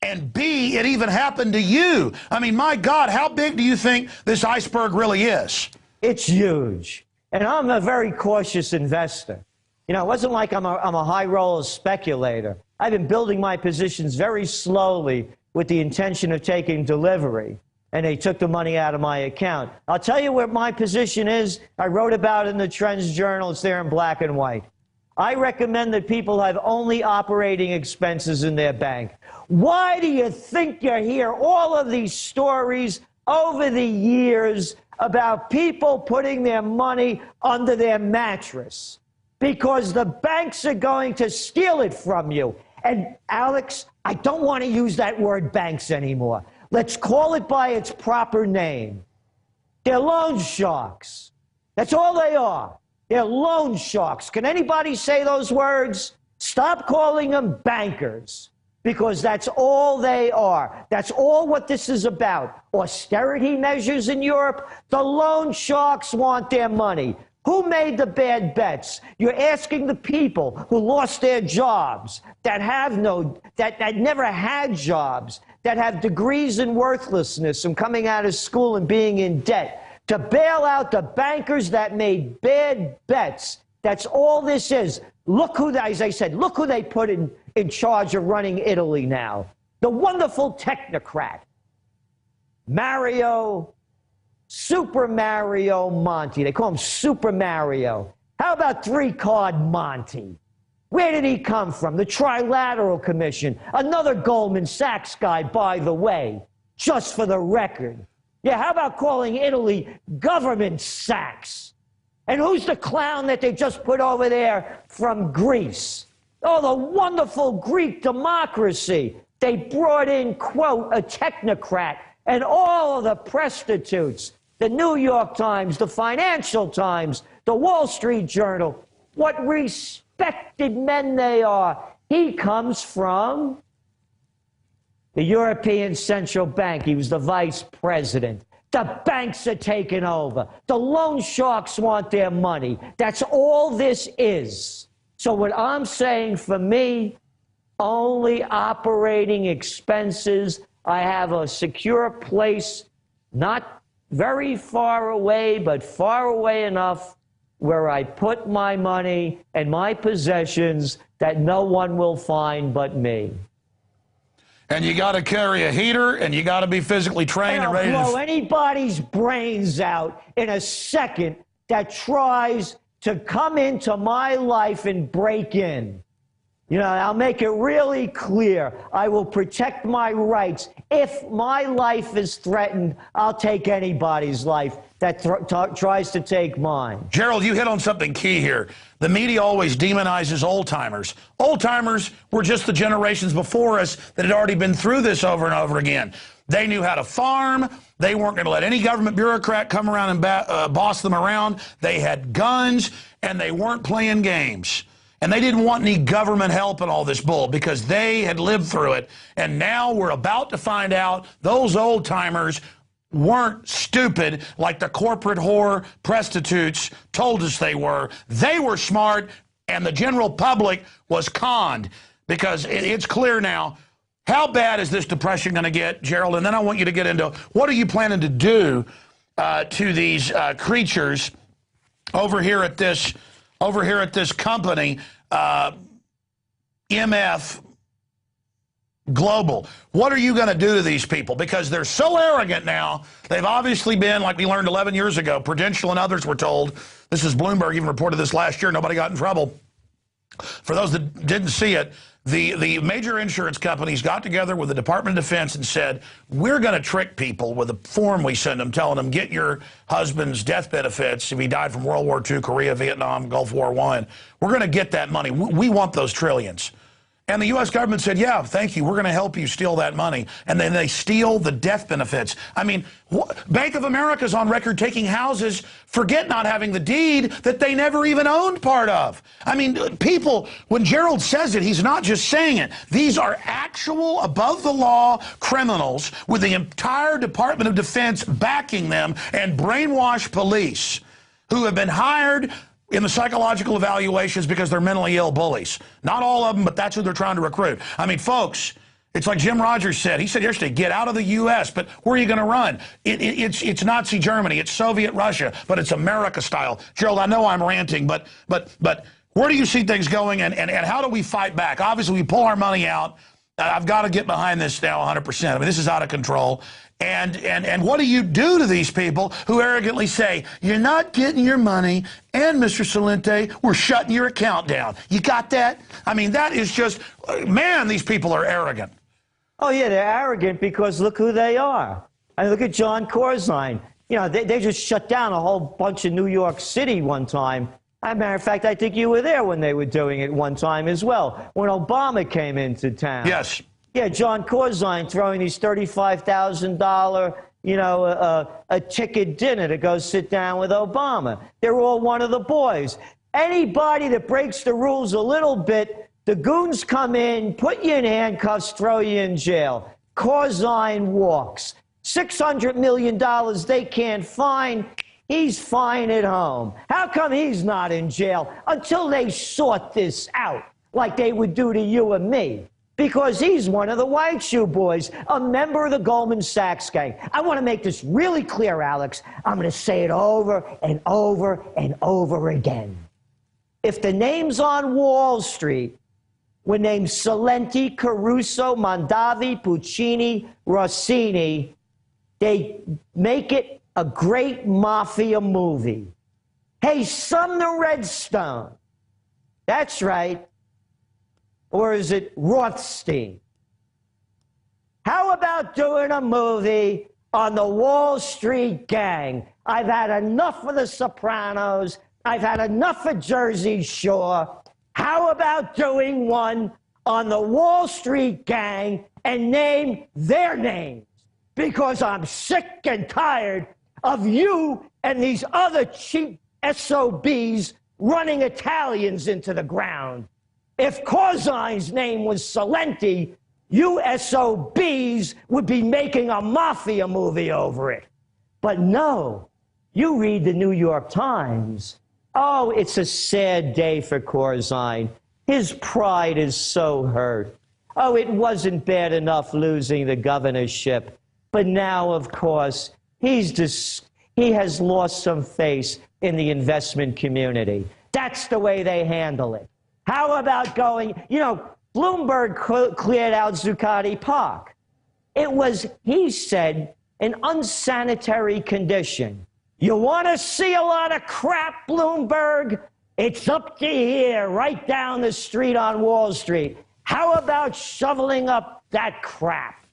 and B, it even happened to you? I mean, my God, how big do you think this iceberg really is? It's huge. And I'm a very cautious investor. You know, it wasn't like I'm a high-roller speculator. I've been building my positions very slowly with the intention of taking delivery, and they took the money out of my account. I'll tell you where my position is. I wrote about it in the Trends Journal. It's there in black and white. I recommend that people have only operating expenses in their bank. Why do you think you hear all of these stories over the years about people putting their money under their mattress? Because the banks are going to steal it from you. And Alex, I don't want to use that word banks anymore. Let's call it by its proper name. They're loan sharks. That's all they are. They're loan sharks. Can anybody say those words? Stop calling them bankers. because that's all they are. That's all what this is about. Austerity measures in Europe. The loan sharks want their money. Who made the bad bets? You're asking the people who lost their jobs, that never had jobs, that have degrees in worthlessness from coming out of school and being in debt, to bail out the bankers that made bad bets. That's all this is. Look who, as I said, look who they put in charge of running Italy now. The wonderful technocrat, Super Mario Monti. They call him Super Mario. How about three-card Monty? Where did he come from? The Trilateral Commission. Another Goldman Sachs guy, by the way, just for the record. Yeah, how about calling Italy government Sachs? And who's the clown that they just put over there from Greece? Oh, the wonderful Greek democracy. They brought in, quote, a technocrat, and all of the prostitutes, the New York Times, the Financial Times, the Wall Street Journal, what respected men they are. He comes from the European Central Bank. He was the vice president. The banks are taking over. The loan sharks want their money. That's all this is. So what I'm saying, for me, only operating expenses. I have a secure place, not very far away, but far away enough where I put my money and my possessions that no one will find but me. And you got to carry a heater, and you got to be physically trained and ready to blow anybody's brains out in a second that tries to come into my life and break in. You know, I'll make it really clear. I will protect my rights. If my life is threatened, I'll take anybody's life that tries to take mine. Gerald, you hit on something key here. The media always demonizes old-timers. Old-timers were just the generations before us that had already been through this over and over again. They knew how to farm. They weren't going to let any government bureaucrat come around and boss them around. They had guns, and they weren't playing games. And they didn't want any government help in all this bull because they had lived through it. And now we're about to find out those old-timers weren't stupid like the corporate whore prostitutes told us they were. They were smart, and the general public was conned, because it's clear now. How bad is this depression going to get, Gerald? And then I want you to get into what are you planning to do to these creatures over here at this company, MF Global. What are you going to do to these people? Because they're so arrogant now. They've obviously been, like we learned 11 years ago, Prudential and others were told. This is Bloomberg even reported this last year. Nobody got in trouble. For those that didn't see it, the major insurance companies got together with the Department of Defense and said, we're going to trick people with a form we send them telling them, get your husband's death benefits if he died from World War II, Korea, Vietnam, Gulf War I. We're going to get that money. We want those trillions. And the U.S. government said, yeah, thank you. We're going to help you steal that money. And then they steal the death benefits. I mean, Bank of America's on record taking houses, forget not having the deed that they never even owned part of. I mean, people, when Gerald says it, he's not just saying it. These are actual above-the-law criminals with the entire Department of Defense backing them, and brainwashed police who have been hired in the psychological evaluations because they're mentally ill bullies. Not all of them, but that's who they're trying to recruit. I mean, folks, it's like Jim Rogers said. He said yesterday, get out of the U.S., but where are you going to run? It's Nazi Germany, it's Soviet Russia, but it's America style. Gerald, I know I'm ranting, but where do you see things going, and how do we fight back? Obviously, we pull our money out. I've got to get behind this now 100%. I mean, this is out of control. And what do you do to these people who arrogantly say, you're not getting your money, and Mr. Salente, we're shutting your account down? You got that? I mean, that is just, man, these people are arrogant. Oh, yeah, they're arrogant because look who they are. I mean, look at John Corzine. You know, they just shut down a whole bunch of New York City one time. As a matter of fact, I think you were there when they were doing it one time as well, when Obama came into town. Yes. Yeah, John Corzine throwing these $35,000, you know, a ticket dinner to go sit down with Obama. They're all one of the boys. Anybody that breaks the rules a little bit, The goons come in, put you in handcuffs, throw you in jail. Corzine walks. $600 million they can't find. He's fine at home. How come he's not in jail until they sort this out, like they would do to you and me? Because he's one of the White Shoe Boys, a member of the Goldman Sachs gang. I want to make this really clear, Alex. I'm going to say it over and over and over again. If the names on Wall Street were named Salenti, Caruso, Mondavi, Puccini, Rossini, they make it a great mafia movie. Hey, Sumner Redstone. That's right. Or is it Rothstein? How about doing a movie on the Wall Street Gang? I've had enough of The Sopranos. I've had enough of Jersey Shore. How about doing one on the Wall Street Gang and name their names? Because I'm sick and tired of you and these other cheap SOBs running Italians into the ground. If Corzine's name was Salenti, you SOBs would be making a mafia movie over it. But no, you read the New York Times. Oh, it's a sad day for Corzine. His pride is so hurt. Oh, it wasn't bad enough losing the governorship. But now, of course, he has lost some face in the investment community. That's the way they handle it. How about going, you know, Bloomberg cleared out Zuccotti Park. It was, he said, an unsanitary condition. You want to see a lot of crap, Bloomberg? It's up to here, right down the street on Wall Street. How about shoveling up that crap?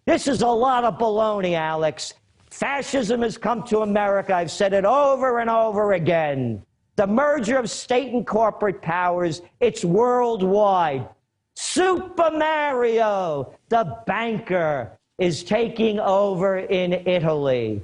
This is a lot of baloney, Alex. Fascism has come to America. I've said it over and over again. The merger of state and corporate powers, it's worldwide. Super Mario, the banker, is taking over in Italy.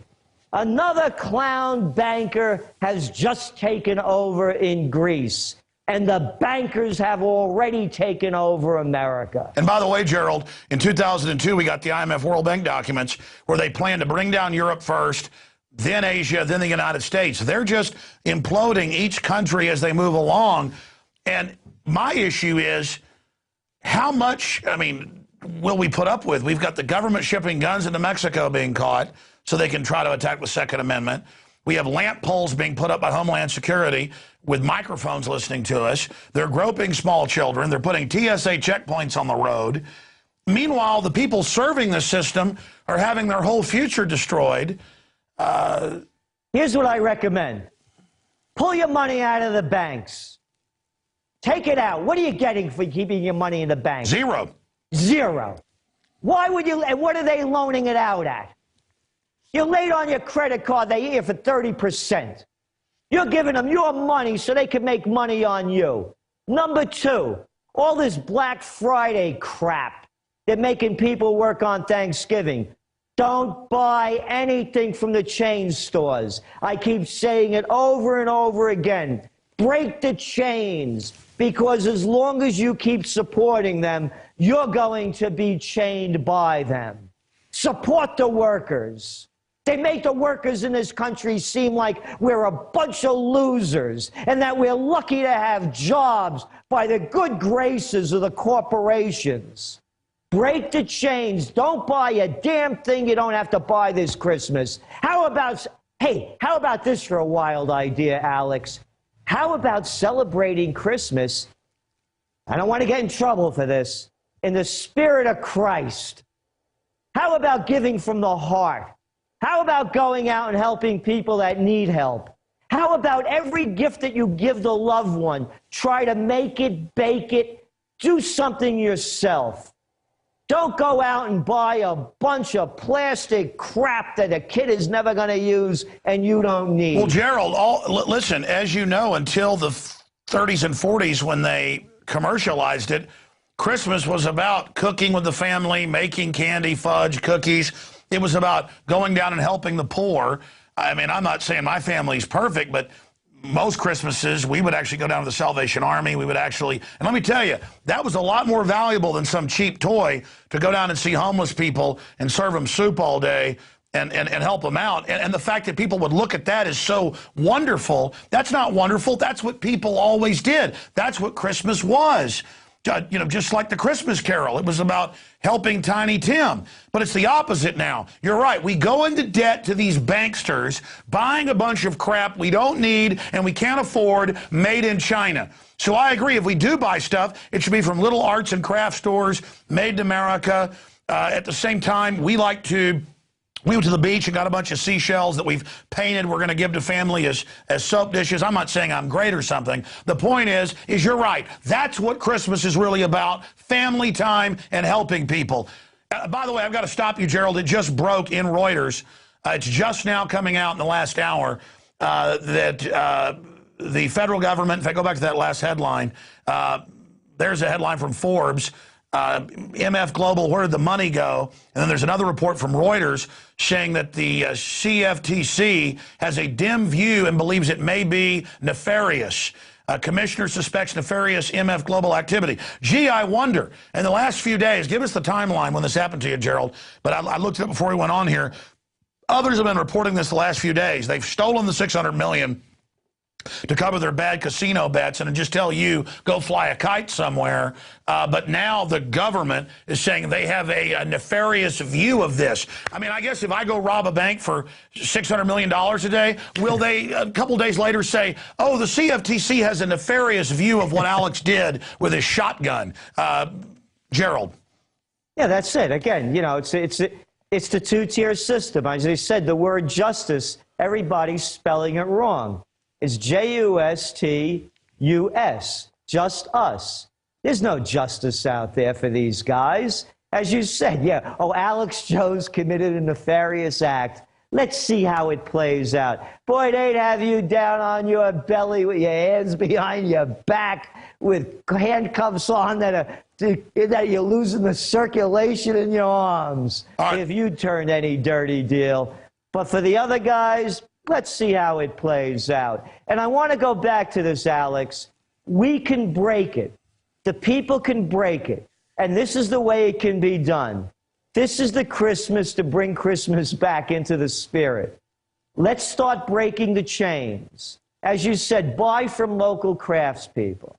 Another clown banker has just taken over in Greece. And the bankers have already taken over America. And by the way, Gerald, in 2002, we got the IMF World Bank documents where they plan to bring down Europe first, then Asia, then the United States. They're just imploding each country as they move along. And my issue is, how much, I mean, will we put up with? We've got the government shipping guns into Mexico being caught so they can try to attack the Second Amendment. We have lamp poles being put up by Homeland Security with microphones listening to us. They're groping small children. They're putting TSA checkpoints on the road. Meanwhile, the people serving the system are having their whole future destroyed. Here's what I recommend. Pull your money out of the banks. Take it out. What are you getting for keeping your money in the bank? Zero. Zero. Why would you, and what are they loaning it out at? You're late on your credit card, they hear for 30%. You're giving them your money so they can make money on you. Number two, all this Black Friday crap. They're making people work on Thanksgiving. Don't buy anything from the chain stores. I keep saying it over and over again. Break the chains, because as long as you keep supporting them, you're going to be chained by them. Support the workers. They make the workers in this country seem like we're a bunch of losers and that we're lucky to have jobs by the good graces of the corporations. Break the chains. Don't buy a damn thing you don't have to buy this Christmas. How about, hey, how about this for a wild idea, Alex? How about celebrating Christmas, I don't want to get in trouble for this, in the spirit of Christ? How about giving from the heart? How about going out and helping people that need help? How about every gift that you give the loved one, try to make it, bake it, do something yourself. Don't go out and buy a bunch of plastic crap that a kid is never going to use and you don't need. Well, Gerald, listen, as you know, until the 30s and 40s when they commercialized it, Christmas was about cooking with the family, making candy, fudge, cookies. It was about going down and helping the poor. I mean, I'm not saying my family's perfect, but most Christmases, we would actually go down to the Salvation Army. We would actually, and let me tell you, that was a lot more valuable than some cheap toy to go down and see homeless people and serve them soup all day and help them out. And the fact that people would look at that is so wonderful. That's not wonderful. That's what people always did. That's what Christmas was. You know, just like the Christmas Carol, it was about helping Tiny Tim. But it's the opposite now. You're right. We go into debt to these banksters, buying a bunch of crap we don't need and we can't afford, made in China. So I agree. If we do buy stuff, it should be from little arts and craft stores, made in America. At the same time, we went to the beach and got a bunch of seashells that we've painted. We're going to give to family as soap dishes. I'm not saying I'm great or something. The point is you're right. That's what Christmas is really about, family time and helping people. By the way, I've got to stop you, Gerald. It just broke in Reuters. It's just now coming out in the last hour that the federal government, if I go back to that last headline, there's a headline from Forbes, MF Global, where did the money go? And then there's another report from Reuters saying that the CFTC has a dim view and believes it may be nefarious. Commissioner suspects nefarious MF Global activity. Gee, I wonder, in the last few days, give us the timeline when this happened to you, Gerald, but I looked it up before we went on here. Others have been reporting this the last few days. They've stolen the $600 million to cover their bad casino bets and just tell you, go fly a kite somewhere. But now the government is saying they have a nefarious view of this. I mean, I guess if I go rob a bank for $600 million a day, will they a couple days later say, oh, the CFTC has a nefarious view of what Alex did with his shotgun? Gerald. Yeah, that's it. Again, you know, it's the two-tier system. As I said, the word justice, everybody's spelling it wrong. It's J-U-S-T-U-S, just us. There's no justice out there for these guys. As you said, yeah, oh, Alex Jones committed a nefarious act. Let's see how it plays out. Boy, they'd have you down on your belly with your hands behind your back with handcuffs on that you're losing the circulation in your arms if you turned any dirty deal. But for the other guys, let's see how it plays out. And I want to go back to this, Alex. We can break it. The people can break it. And this is the way it can be done. This is the Christmas to bring Christmas back into the spirit. Let's start breaking the chains. As you said, buy from local craftspeople.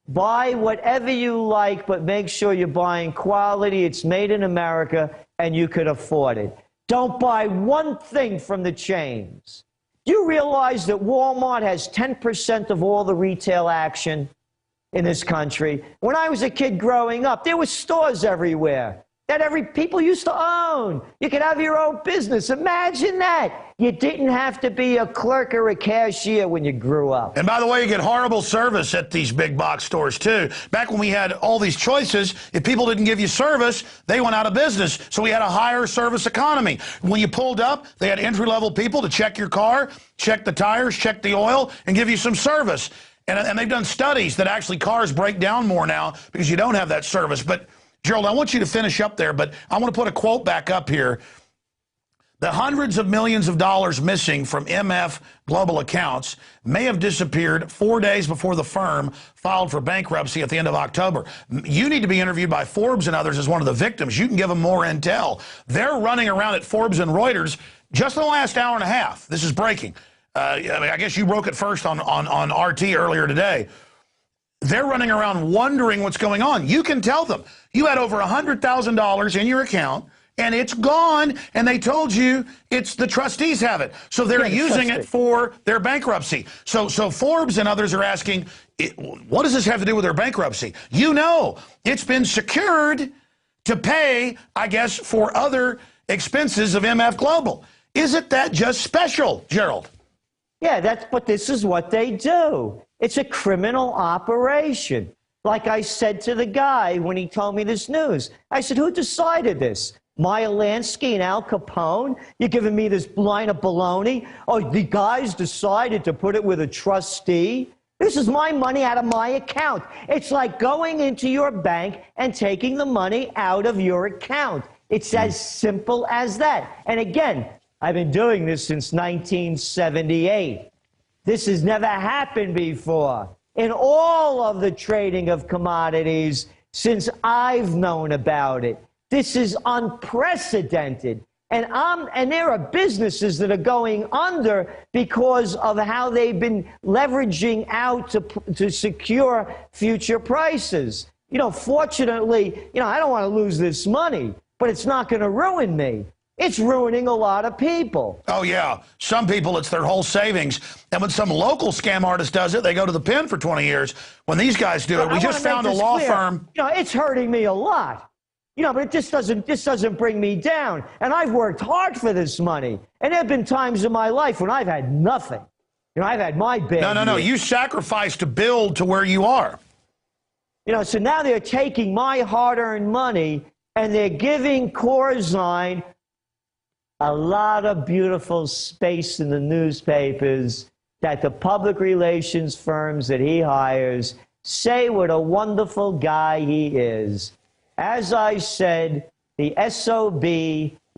Buy whatever you like, but make sure you're buying quality. It's made in America, and you could afford it. Don't buy one thing from the chains. Do you realize that Walmart has 10% of all the retail action in this country? When I was a kid growing up, there were stores everywhere that people used to own. You could have your own business. Imagine that. You didn't have to be a clerk or a cashier when you grew up. And by the way, you get horrible service at these big box stores, too. Back when we had all these choices, if people didn't give you service, they went out of business. So we had a higher service economy. When you pulled up, they had entry-level people to check your car, check the tires, check the oil, and give you some service. And they've done studies that actually cars break down more now because you don't have that service. But Gerald, I want you to finish up there, but I want to put a quote back up here. The hundreds of millions of dollars missing from MF Global accounts may have disappeared 4 days before the firm filed for bankruptcy at the end of October. You need to be interviewed by Forbes and others as one of the victims. You can give them more intel. They're running around at Forbes and Reuters just in the last hour and a half. This is breaking. I guess you broke it first on RT earlier today. They're running around wondering what's going on. You can tell them. You had over $100,000 in your account, and it's gone, and they told you it's the trustees have it. So they're using it for their bankruptcy. So Forbes and others are asking, what does this have to do with their bankruptcy? You know, it's been secured to pay, I guess, for other expenses of MF Global. Isn't that just special, Gerald? Yeah, but this is what they do. It's a criminal operation. Like I said to the guy when he told me this news, I said, who decided this? Meyer Lansky and Al Capone? You're giving me this line of baloney? Oh, the guys decided to put it with a trustee? This is my money out of my account. It's like going into your bank and taking the money out of your account. It's as simple as that. And again, I've been doing this since 1978. This has never happened before in all of the trading of commodities since I've known about it. This is unprecedented. And there are businesses that are going under because of how they've been leveraging out to secure future prices. You know, fortunately, you know, I don't want to lose this money, but it's not going to ruin me. It's ruining a lot of people. Oh, yeah. Some people, it's their whole savings. And when some local scam artist does it, they go to the pen for 20 years. When these guys do it, we just found a law firm. You know, it's hurting me a lot. You know, but this doesn't bring me down. And I've worked hard for this money. And there have been times in my life when I've had nothing. You know, I've had my bad No. years. You sacrificed to build to where you are. You know, so now they're taking my hard-earned money and they're giving Corzine a lot of beautiful space in the newspapers that the public relations firms that he hires say what a wonderful guy he is. As I said, the SOB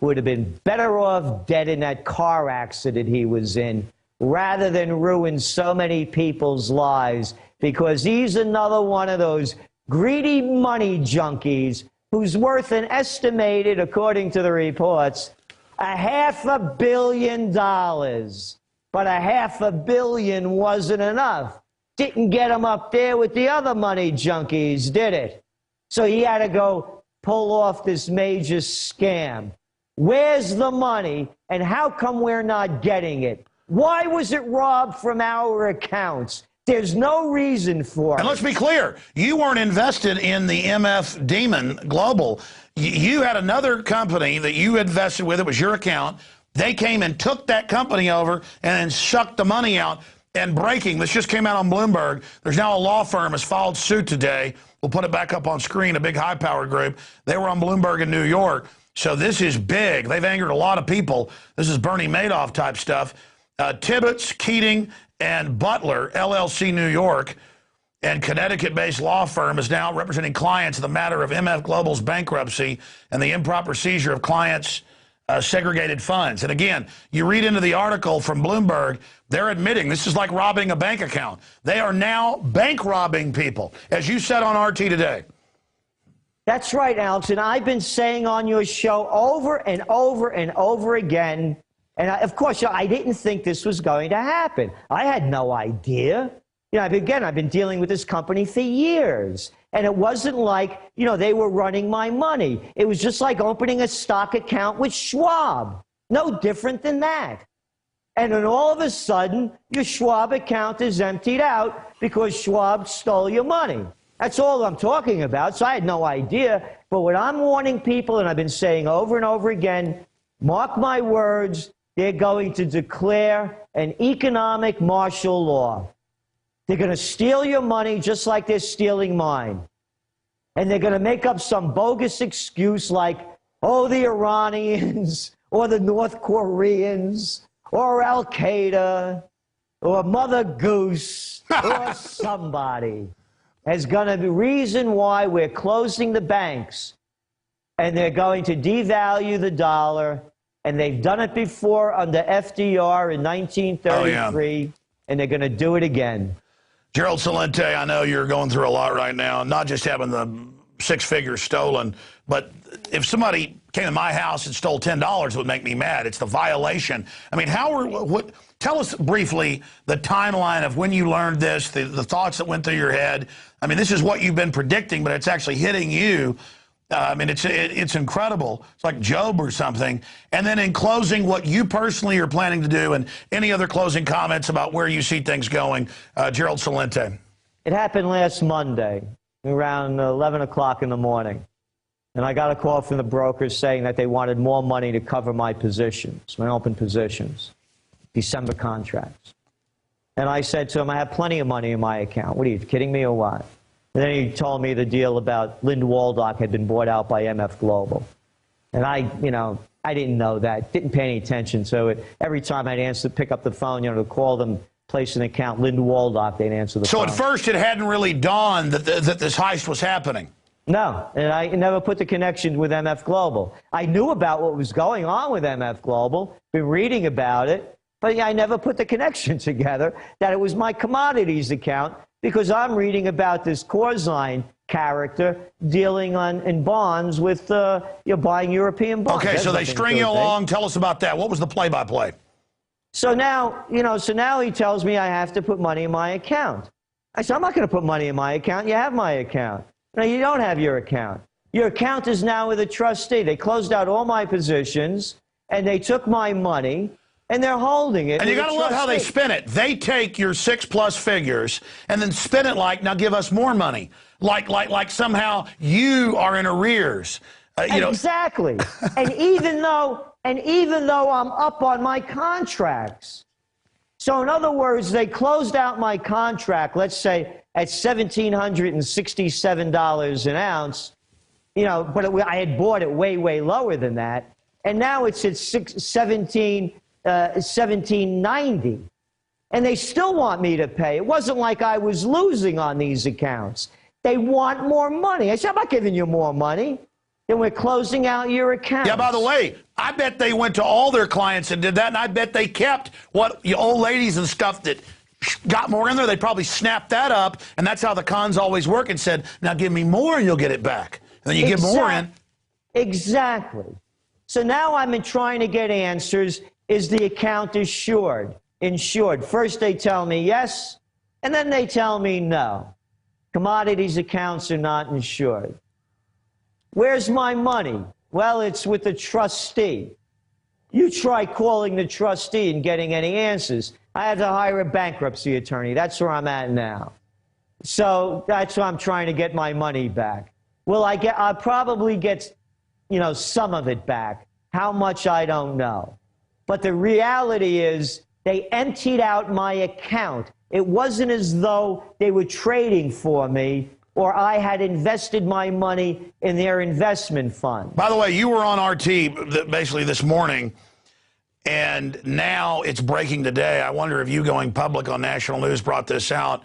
would have been better off dead in that car accident he was in rather than ruin so many people's lives, because he's another one of those greedy money junkies who's worth an estimated, according to the reports, $500 million. But $500 million wasn't enough. Didn't get him up there with the other money junkies, did it? So he had to go pull off this major scam. Where's the money, and how come we're not getting it? Why was it robbed from our accounts? There's no reason for it. And let's be clear, you weren't invested in the MF Demon Global. You had another company that you invested with. It was your account. They came and took that company over and then sucked the money out. And breaking, this just came out on Bloomberg. There's now a law firm has filed suit today. We'll put it back up on screen, a big high-powered group. They were on Bloomberg in New York. So this is big. They've angered a lot of people. This is Bernie Madoff type stuff. Tibbetts, Keating, and Butler, LLC New York, and Connecticut-based law firm is now representing clients in the matter of MF Global's bankruptcy and the improper seizure of clients' segregated funds. And again, you read into the article from Bloomberg, they're admitting this is like robbing a bank account. They are now bank robbing people, as you said on RT today. That's right, Alex, and I've been saying on your show over and over and over again, and of course, I didn't think this was going to happen. I had no idea. You know, I've been dealing with this company for years. And it wasn't like, you know, they were running my money. It was just like opening a stock account with Schwab. No different than that. And then all of a sudden, your Schwab account is emptied out because Schwab stole your money. That's all I'm talking about. So I had no idea. But what I'm warning people, and I've been saying over and over again, mark my words, they're going to declare an economic martial law. They're going to steal your money just like they're stealing mine. And they're going to make up some bogus excuse like, oh, the Iranians or the North Koreans or Al-Qaeda or Mother Goose or somebody is going to be the reason why we're closing the banks. And they're going to devalue the dollar. And they've done it before under FDR in 1933. And they're going to do it again. Gerald Celente, I know you're going through a lot right now, not just having the 6 figures stolen, but if somebody came to my house and stole $10, it would make me mad. It's the violation. I mean, tell us briefly the timeline of when you learned this, the thoughts that went through your head. I mean, this is what you've been predicting, but it's actually hitting you. I mean, it's incredible. It's like Job or something. And then in closing, what you personally are planning to do, and any other closing comments about where you see things going, Gerald Celente. It happened last Monday around 11 o'clock in the morning. And I got a call from the brokers saying that they wanted more money to cover my positions, my open positions, December contracts. And I said to him, I have plenty of money in my account. What are you kidding me or what? And then he told me the deal about Lind Waldock had been bought out by MF Global. And I didn't know that, didn't pay any attention. So every time I'd pick up the phone, to call them, place an account, Lind Waldock, they'd answer the phone. So at first it hadn't really dawned that this heist was happening. No, and I never put the connection with MF Global. I knew about what was going on with MF Global, been reading about it, But yeah, I never put the connection together that it was my commodities account because I'm reading about this Corzine character dealing in bonds with buying European bonds. Okay, so they string you along. Tell us about that. What was the play-by-play? So now, so now he tells me I have to put money in my account. I said, I'm not going to put money in my account. You have my account. No, you don't have your account. Your account is now with a trustee. They closed out all my positions, and they took my money, and they're holding it. And you got to love how they spin it. They take your 6+ figures and then spin it like, now give us more money. Like somehow you are in arrears. Exactly. and even though I'm up on my contracts. So in other words, they closed out my contract, let's say at $1,767 an ounce, but I had bought it way, way lower than that. And now it's at $17.90. And they still want me to pay. It wasn't like I was losing on these accounts. They want more money. I said, I'm not giving you more money. Then we're closing out your account. Yeah, by the way, I bet they went to all their clients and did that, and I bet they kept what the old ladies and stuff that got more in there. They probably snapped that up, and that's how the cons always work, and said, now give me more and you'll get it back. And then you give more in. Exactly. So now I'm trying to get answers. Is the account insured? First they tell me yes, and then they tell me no. Commodities accounts are not insured. Where's my money? Well, it's with the trustee. You try calling the trustee and getting any answers. I had to hire a bankruptcy attorney. That's where I'm at now. So that's why I'm trying to get my money back. I'll probably get, some of it back. How much, I don't know. But the reality is they emptied out my account. It wasn't as though they were trading for me or I had invested my money in their investment fund. By the way, you were on RT basically this morning, and now it's breaking today. I wonder if you going public on national news brought this out.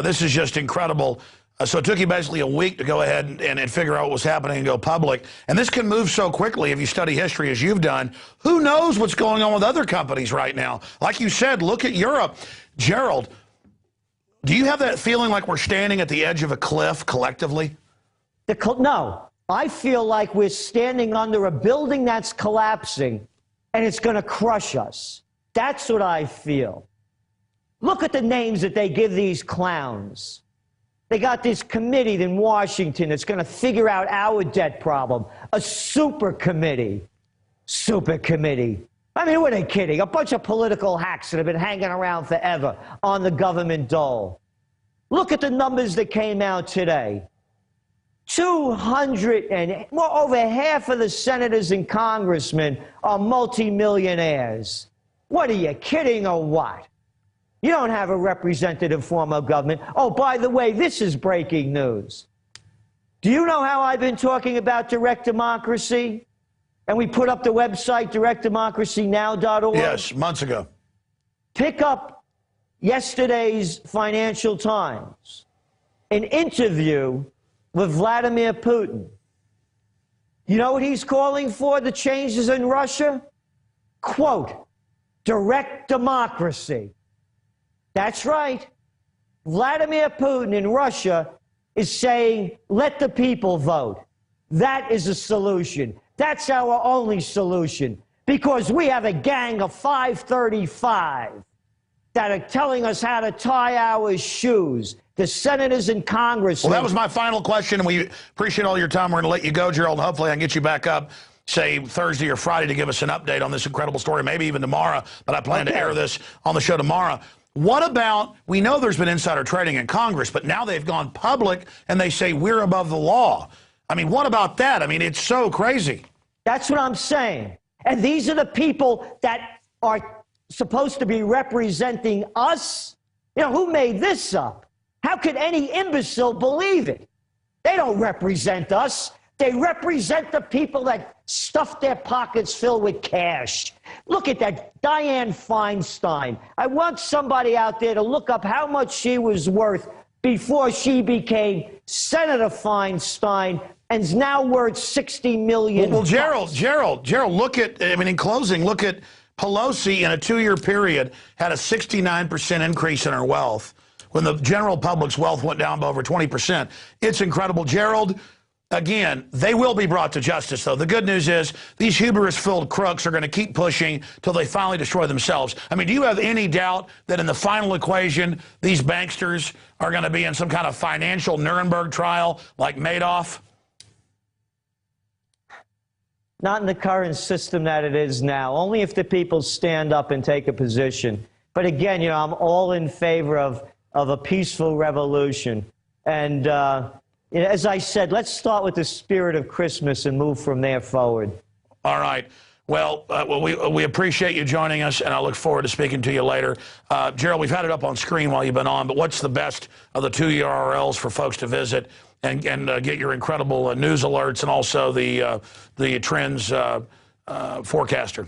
This is just incredible. So it took you basically a week to go ahead and figure out what was happening and go public. And this can move so quickly if you study history as you've done. Who knows what's going on with other companies right now? Like you said, look at Europe. Gerald, do you have that feeling like we're standing at the edge of a cliff collectively? No. I feel like we're standing under a building that's collapsing and it's going to crush us. That's what I feel. Look at the names that they give these clowns. They got this committee in Washington that's going to figure out our debt problem. A super committee. Super committee. I mean, who are they kidding? A bunch of political hacks that have been hanging around forever on the government dole. Look at the numbers that came out today. 200 and more, over half of the senators and congressmen are multimillionaires. What are you kidding or what? You don't have a representative form of government. Oh, by the way, this is breaking news. Do you know how I've been talking about direct democracy? And we put up the website, directdemocracynow.org. Yes, months ago. Pick up yesterday's Financial Times, an interview with Vladimir Putin. You know what he's calling for, the changes in Russia? Quote, direct democracy. That's right. Vladimir Putin in Russia is saying, let the people vote. That is a solution. That's our only solution, because we have a gang of 535 that are telling us how to tie our shoes. The senators and congressmen. Well, that was my final question, and we appreciate all your time. We're going to let you go, Gerald, and hopefully I can get you back up, say, Thursday or Friday to give us an update on this incredible story, maybe even tomorrow, but I plan to air this on the show tomorrow. What about, we know there's been insider trading in Congress, but now they've gone public and they say we're above the law. I mean, what about that? I mean, it's so crazy. That's what I'm saying. And these are the people that are supposed to be representing us. You know, who made this up? How could any imbecile believe it? They don't represent us. They represent the people that stuff their pockets filled with cash. Look at that Dianne Feinstein. I want somebody out there to look up how much she was worth before she became Senator Feinstein and is now worth $60 million. Well, Gerald, look at, I mean, in closing, look at Pelosi, in a 2-year period, had a 69% increase in her wealth when the general public's wealth went down by over 20%. It's incredible. Gerald, again, they will be brought to justice, though. The good news is these hubris-filled crooks are going to keep pushing till they finally destroy themselves. I mean, do you have any doubt that in the final equation, these banksters are going to be in some kind of financial Nuremberg trial like Madoff? Not in the current system that it is now. Only if the people stand up and take a position. But again, you know, I'm all in favor of a peaceful revolution. And you know, as I said, let's start with the spirit of Christmas and move from there forward. All right. Well, we appreciate you joining us, and I look forward to speaking to you later. Gerald, we've had it up on screen while you've been on, but what's the best of the 2 URLs for folks to visit and get your incredible news alerts and also the trends forecaster?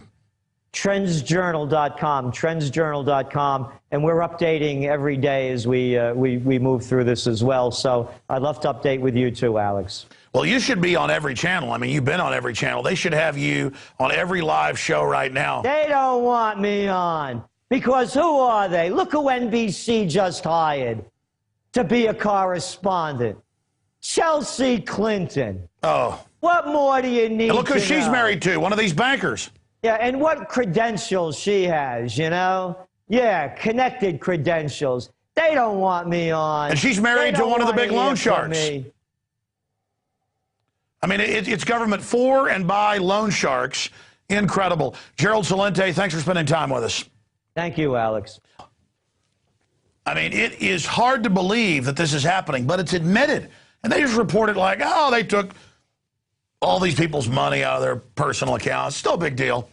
Trendsjournal.com, trendsjournal.com, and we're updating every day as we move through this as well. So I'd love to update with you too, Alex. Well, you should be on every channel. I mean, you've been on every channel. They should have you on every live show right now. They don't want me on because who are they? Look who NBC just hired to be a correspondent. Chelsea Clinton. Oh. What more do you need? And look who to she's know? married to, one of these bankers. Yeah, and what credentials she has, you know? Yeah, connected credentials. They don't want me on. And she's married to one of the big loan sharks. Me. I mean, it's government for and by loan sharks. Incredible. Gerald Celente, thanks for spending time with us. Thank you, Alex. I mean, it is hard to believe that this is happening, but it's admitted. And they just report it like, oh, they took all these people's money out of their personal accounts. Still a big deal.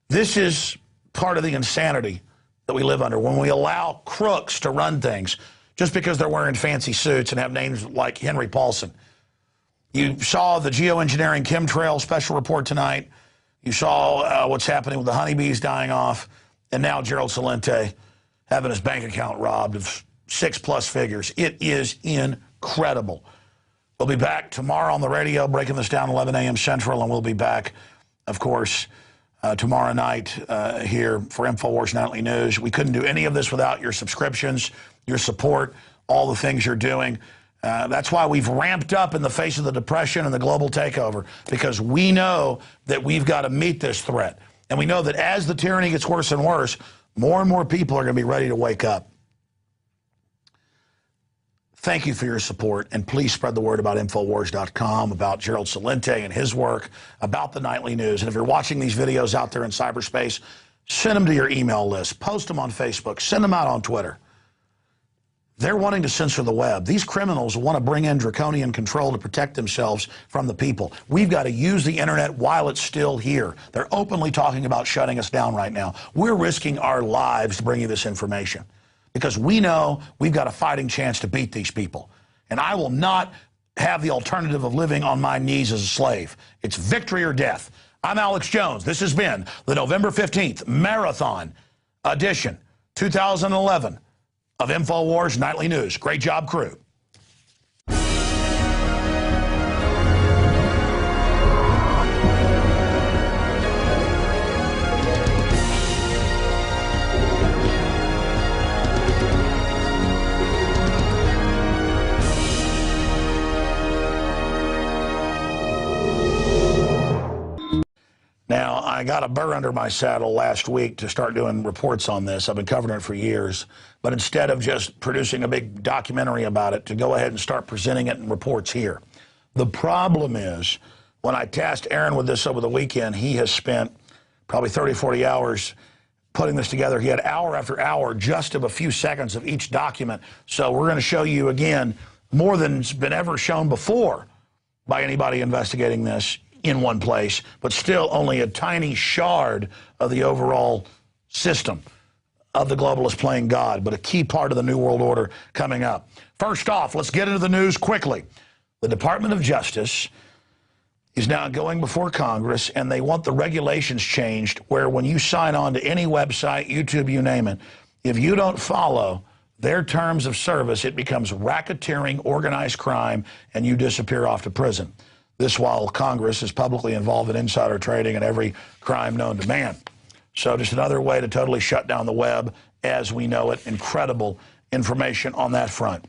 This is part of the insanity that we live under when we allow crooks to run things just because they're wearing fancy suits and have names like Henry Paulson. You saw the geoengineering chemtrail special report tonight. You saw what's happening with the honeybees dying off. And now Gerald Celente having his bank account robbed of 6+ figures. It is incredible. We'll be back tomorrow on the radio, breaking this down 11 a.m. Central, and we'll be back, of course, tomorrow night here for InfoWars Nightly News. We couldn't do any of this without your subscriptions, your support, all the things you're doing. That's why we've ramped up in the face of the depression and the global takeover, because we know that we've got to meet this threat. And we know that as the tyranny gets worse and worse, more and more people are going to be ready to wake up. Thank you for your support, and please spread the word about Infowars.com, about Gerald Celente and his work, about the nightly news. And if you're watching these videos out there in cyberspace, send them to your email list, post them on Facebook, send them out on Twitter. They're wanting to censor the web. These criminals want to bring in draconian control to protect themselves from the people. We've got to use the internet while it's still here. They're openly talking about shutting us down right now. We're risking our lives to bring you this information, because we know we've got a fighting chance to beat these people. And I will not have the alternative of living on my knees as a slave. It's victory or death. I'm Alex Jones. This has been the November 15th Marathon edition, 2011, of InfoWars Nightly News. Great job, crew. Now, I got a burr under my saddle last week to start doing reports on this. I've been covering it for years. But instead of just producing a big documentary about it, to go ahead and start presenting it in reports here. The problem is, when I tasked Aaron with this over the weekend, he has spent probably 30, 40 hours putting this together. He had hour after hour just of a few seconds of each document. So we're going to show you, again, more than's been ever shown before by anybody investigating this in one place, but still only a tiny shard of the overall system of the globalist playing God, but a key part of the New World Order coming up. First off, let's get into the news quickly. The Department of Justice is now going before Congress, and they want the regulations changed where when you sign on to any website, YouTube, you name it, if you don't follow their terms of service, it becomes racketeering, organized crime, and you disappear off to prison. This while Congress is publicly involved in insider trading and every crime known to man. So just another way to totally shut down the web as we know it. Incredible information on that front.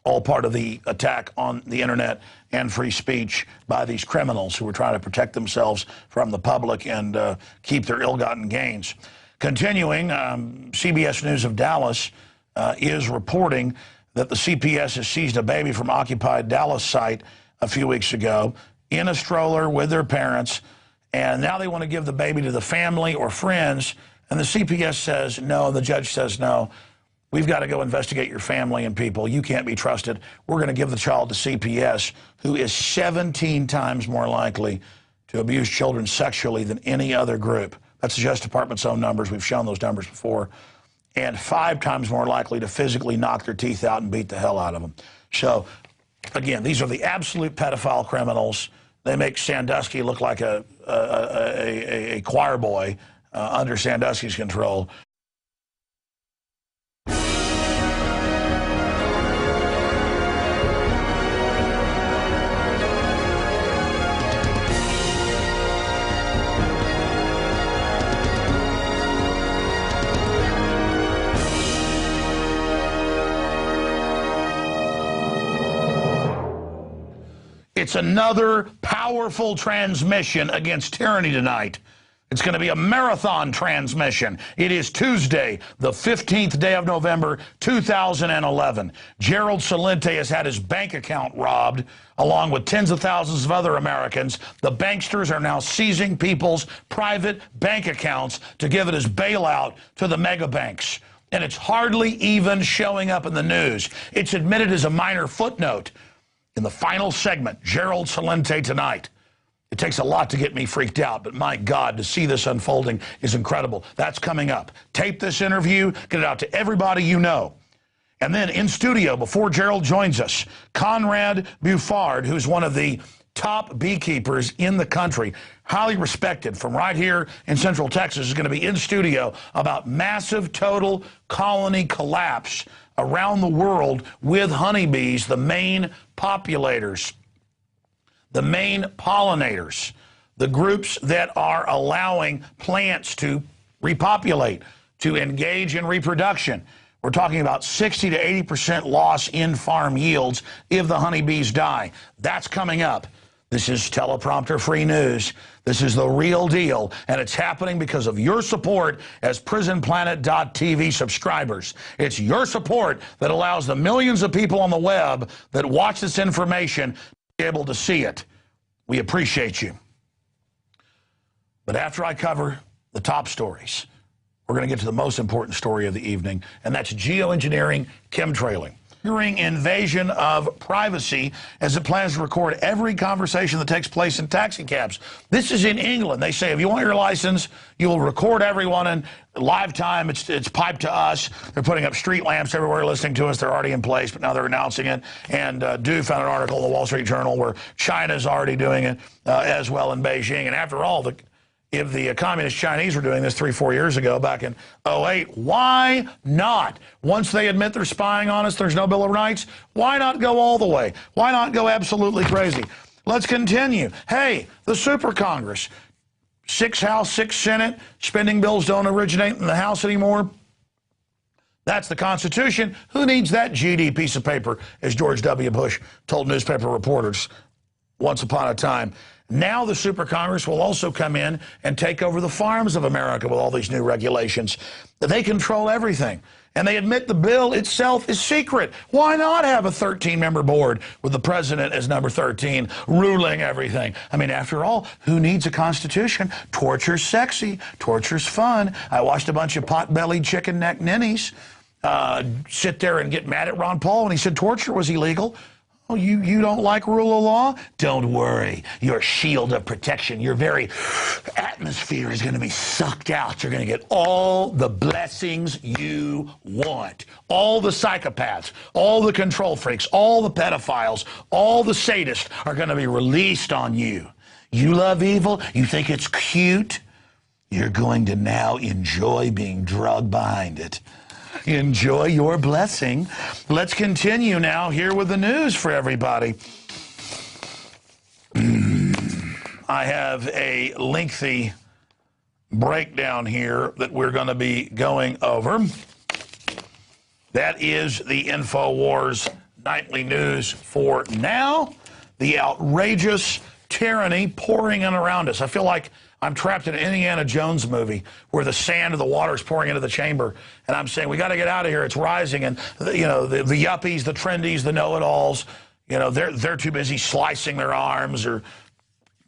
All part of the attack on the internet and free speech by these criminals who are trying to protect themselves from the public and keep their ill-gotten gains. Continuing, CBS News of Dallas is reporting that the CPS has seized a baby from occupied Dallas site a few weeks ago in a stroller with their parents, and now they want to give the baby to the family or friends, and the CPS says no, the judge says no. We've got to go investigate your family and people. You can't be trusted. We're going to give the child to CPS, who is 17 times more likely to abuse children sexually than any other group. That's the Justice Department's own numbers. We've shown those numbers before. And 5 times more likely to physically knock their teeth out and beat the hell out of them. So, again, these are the absolute pedophile criminals. They make Sandusky look like a choir boy under Sandusky's control. It's another powerful transmission against tyranny tonight. It's going to be a marathon transmission. It is Tuesday, the 15th day of November, 2011. Gerald Celente has had his bank account robbed, along with tens of thousands of other Americans. The banksters are now seizing people's private bank accounts to give it as bailout to the mega banks. And it's hardly even showing up in the news. It's admitted as a minor footnote. In the final segment, Gerald Celente tonight. It takes a lot to get me freaked out, but my God, to see this unfolding is incredible. That's coming up. Tape this interview, get it out to everybody you know. And then in studio, before Gerald joins us, Conrad Buffard, who's one of the top beekeepers in the country, highly respected from right here in Central Texas, is going to be in studio about massive total colony collapse around the world with honeybees, the main populators, the main pollinators, the groups that are allowing plants to repopulate, to engage in reproduction. We're talking about 60 to 80% loss in farm yields if the honeybees die. That's coming up. This is teleprompter-free news. This is the real deal, and it's happening because of your support as PrisonPlanet.tv subscribers. It's your support that allows the millions of people on the web that watch this information to be able to see it. We appreciate you. But after I cover the top stories, we're going to get to the most important story of the evening, and that's geoengineering chemtrailing. Invasion of privacy as it plans to record every conversation that takes place in taxi cabs. This is in England. They say if you want your license, you will record everyone in live time. It's piped to us. They're putting up street lamps everywhere listening to us. They're already in place, but now they're announcing it. And Du found an article in the Wall Street Journal where China's already doing it as well in Beijing. And after all, if the communist Chinese were doing this 3-4 years ago, back in 2008, why not? Once they admit they're spying on us, there's no Bill of Rights, why not go all the way? Why not go absolutely crazy? Let's continue. Hey, the Super Congress, 6 House, 6 Senate, spending bills don't originate in the House anymore. That's the Constitution. Who needs that GD piece of paper, as George W. Bush told newspaper reporters once upon a time. Now the Super Congress will also come in and take over the farms of America with all these new regulations. They control everything. And they admit the bill itself is secret. Why not have a 13-member board with the president as number 13 ruling everything? I mean, after all, who needs a constitution? Torture's sexy. Torture's fun. I watched a bunch of pot-bellied chicken neck ninnies sit there and get mad at Ron Paul when he said torture was illegal. Oh, you don't like rule of law? Don't worry. Your shield of protection, your very atmosphere is going to be sucked out. You're going to get all the blessings you want. All the psychopaths, all the control freaks, all the pedophiles, all the sadists are going to be released on you. You love evil? You think it's cute? You're going to now enjoy being drugged behind it. Enjoy your blessing. Let's continue now here with the news for everybody. I have a lengthy breakdown here that we're going to be going over. That is the InfoWars nightly news for now. The outrageous tyranny pouring in around us. I feel like I'm trapped in an Indiana Jones movie where the sand of the water is pouring into the chamber, and I'm saying we got to get out of here. It's rising, and the yuppies, the trendies, the know-it-alls, they're too busy slicing their arms or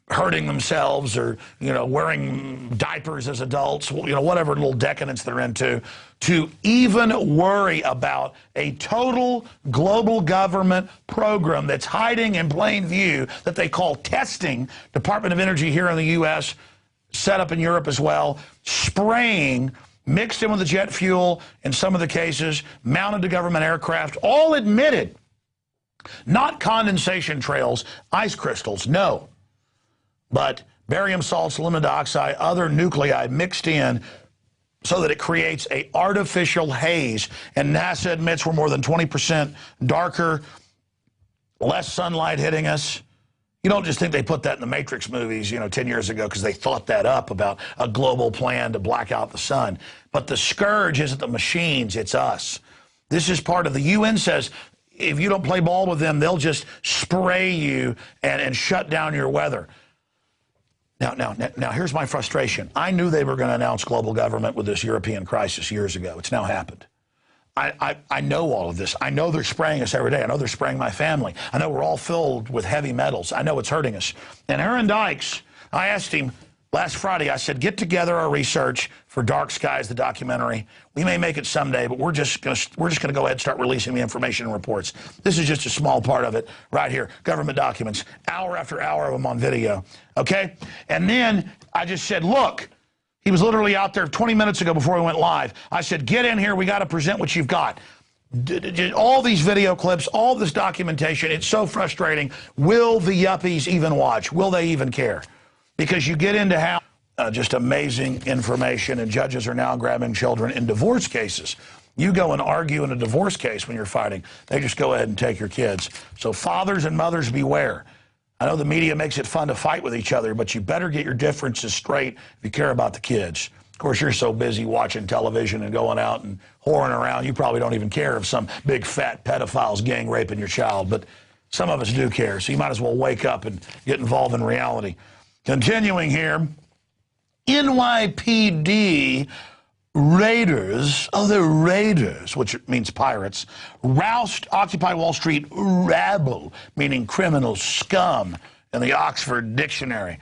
hurting themselves or wearing diapers as adults, whatever little decadence they're into, to even worry about a total global government program that's hiding in plain view that they call testing. Department of Energy here in the U.S., set up in Europe as well, spraying mixed in with the jet fuel in some of the cases, mounted to government aircraft, all admitted. Not condensation trails, ice crystals, no. But barium salts, aluminum dioxide, other nuclei mixed in so that it creates an artificial haze. And NASA admits we're more than 20% darker, less sunlight hitting us. You don't just think they put that in the Matrix movies, 10 years ago because they thought that up about a global plan to black out the sun. But the scourge isn't the machines, it's us. This is part of the UN says if you don't play ball with them, they'll just spray you and shut down your weather. Now, here's my frustration. I knew they were going to announce global government with this European crisis years ago. It's now happened. I know all of this. I know they're spraying us every day. I know they're spraying my family. I know we're all filled with heavy metals. I know it's hurting us. And Aaron Dykes, I asked him last Friday, I said, get together our research for Dark Skies, the documentary. We may make it someday, but we're just going to go ahead and start releasing the information and reports. This is just a small part of it right here. Government documents, hour after hour of them on video, okay? And then I just said, look, he was literally out there 20 minutes ago before we went live. I said, get in here. We got to present what you've got. All these video clips, all this documentation, it's so frustrating. Will the yuppies even watch? Will they even care? Because you get into how just amazing information, and judges are now grabbing children in divorce cases. You go and argue in a divorce case when you're fighting. They just go ahead and take your kids. So fathers and mothers, beware. I know the media makes it fun to fight with each other, but you better get your differences straight if you care about the kids. Of course, you're so busy watching television and going out and whoring around, you probably don't even care if some big fat pedophile's gang raping your child, but some of us do care, so you might as well wake up and get involved in reality. Continuing here, NYPD raiders, they're raiders, which means pirates, roused Occupy Wall Street rabble, meaning criminal scum in the Oxford Dictionary.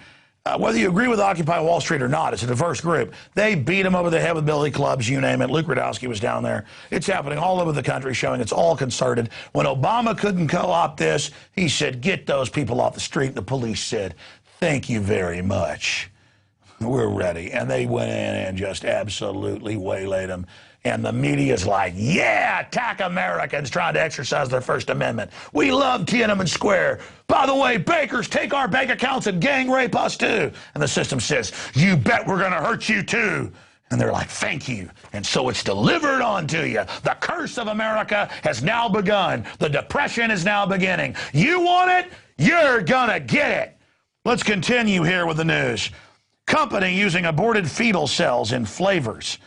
Whether you agree with Occupy Wall Street or not, it's a diverse group. They beat them over the head with billy clubs, you name it. Luke Radowski was down there. It's happening all over the country, showing it's all concerted. When Obama couldn't co-opt this, he said, get those people off the street. The police said, thank you very much. We're ready. And they went in and just absolutely waylaid them. And the media's like, yeah, attack Americans trying to exercise their First Amendment. We love Tiananmen Square. By the way, bakers take our bank accounts and gang rape us too. And the system says, you bet we're going to hurt you too. And they're like, thank you. And so it's delivered on to you. The curse of America has now begun. The depression is now beginning. You want it? You're going to get it. Let's continue here with the news. Company using aborted fetal cells in flavors.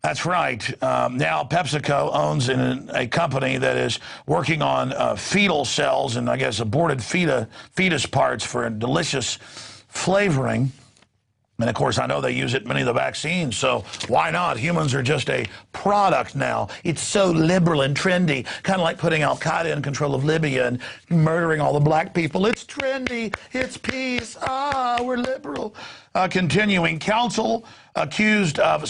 That's right. Now PepsiCo owns a company that is working on fetal cells and I guess aborted fetus parts for a delicious flavoring. And of course, I know they use it in many of the vaccines, so why not? Humans are just a product now. It's so liberal and trendy, kind of like putting Al-Qaeda in control of Libya and murdering all the black people. It's trendy. It's peace. We're liberal. Continuing, counsel accused of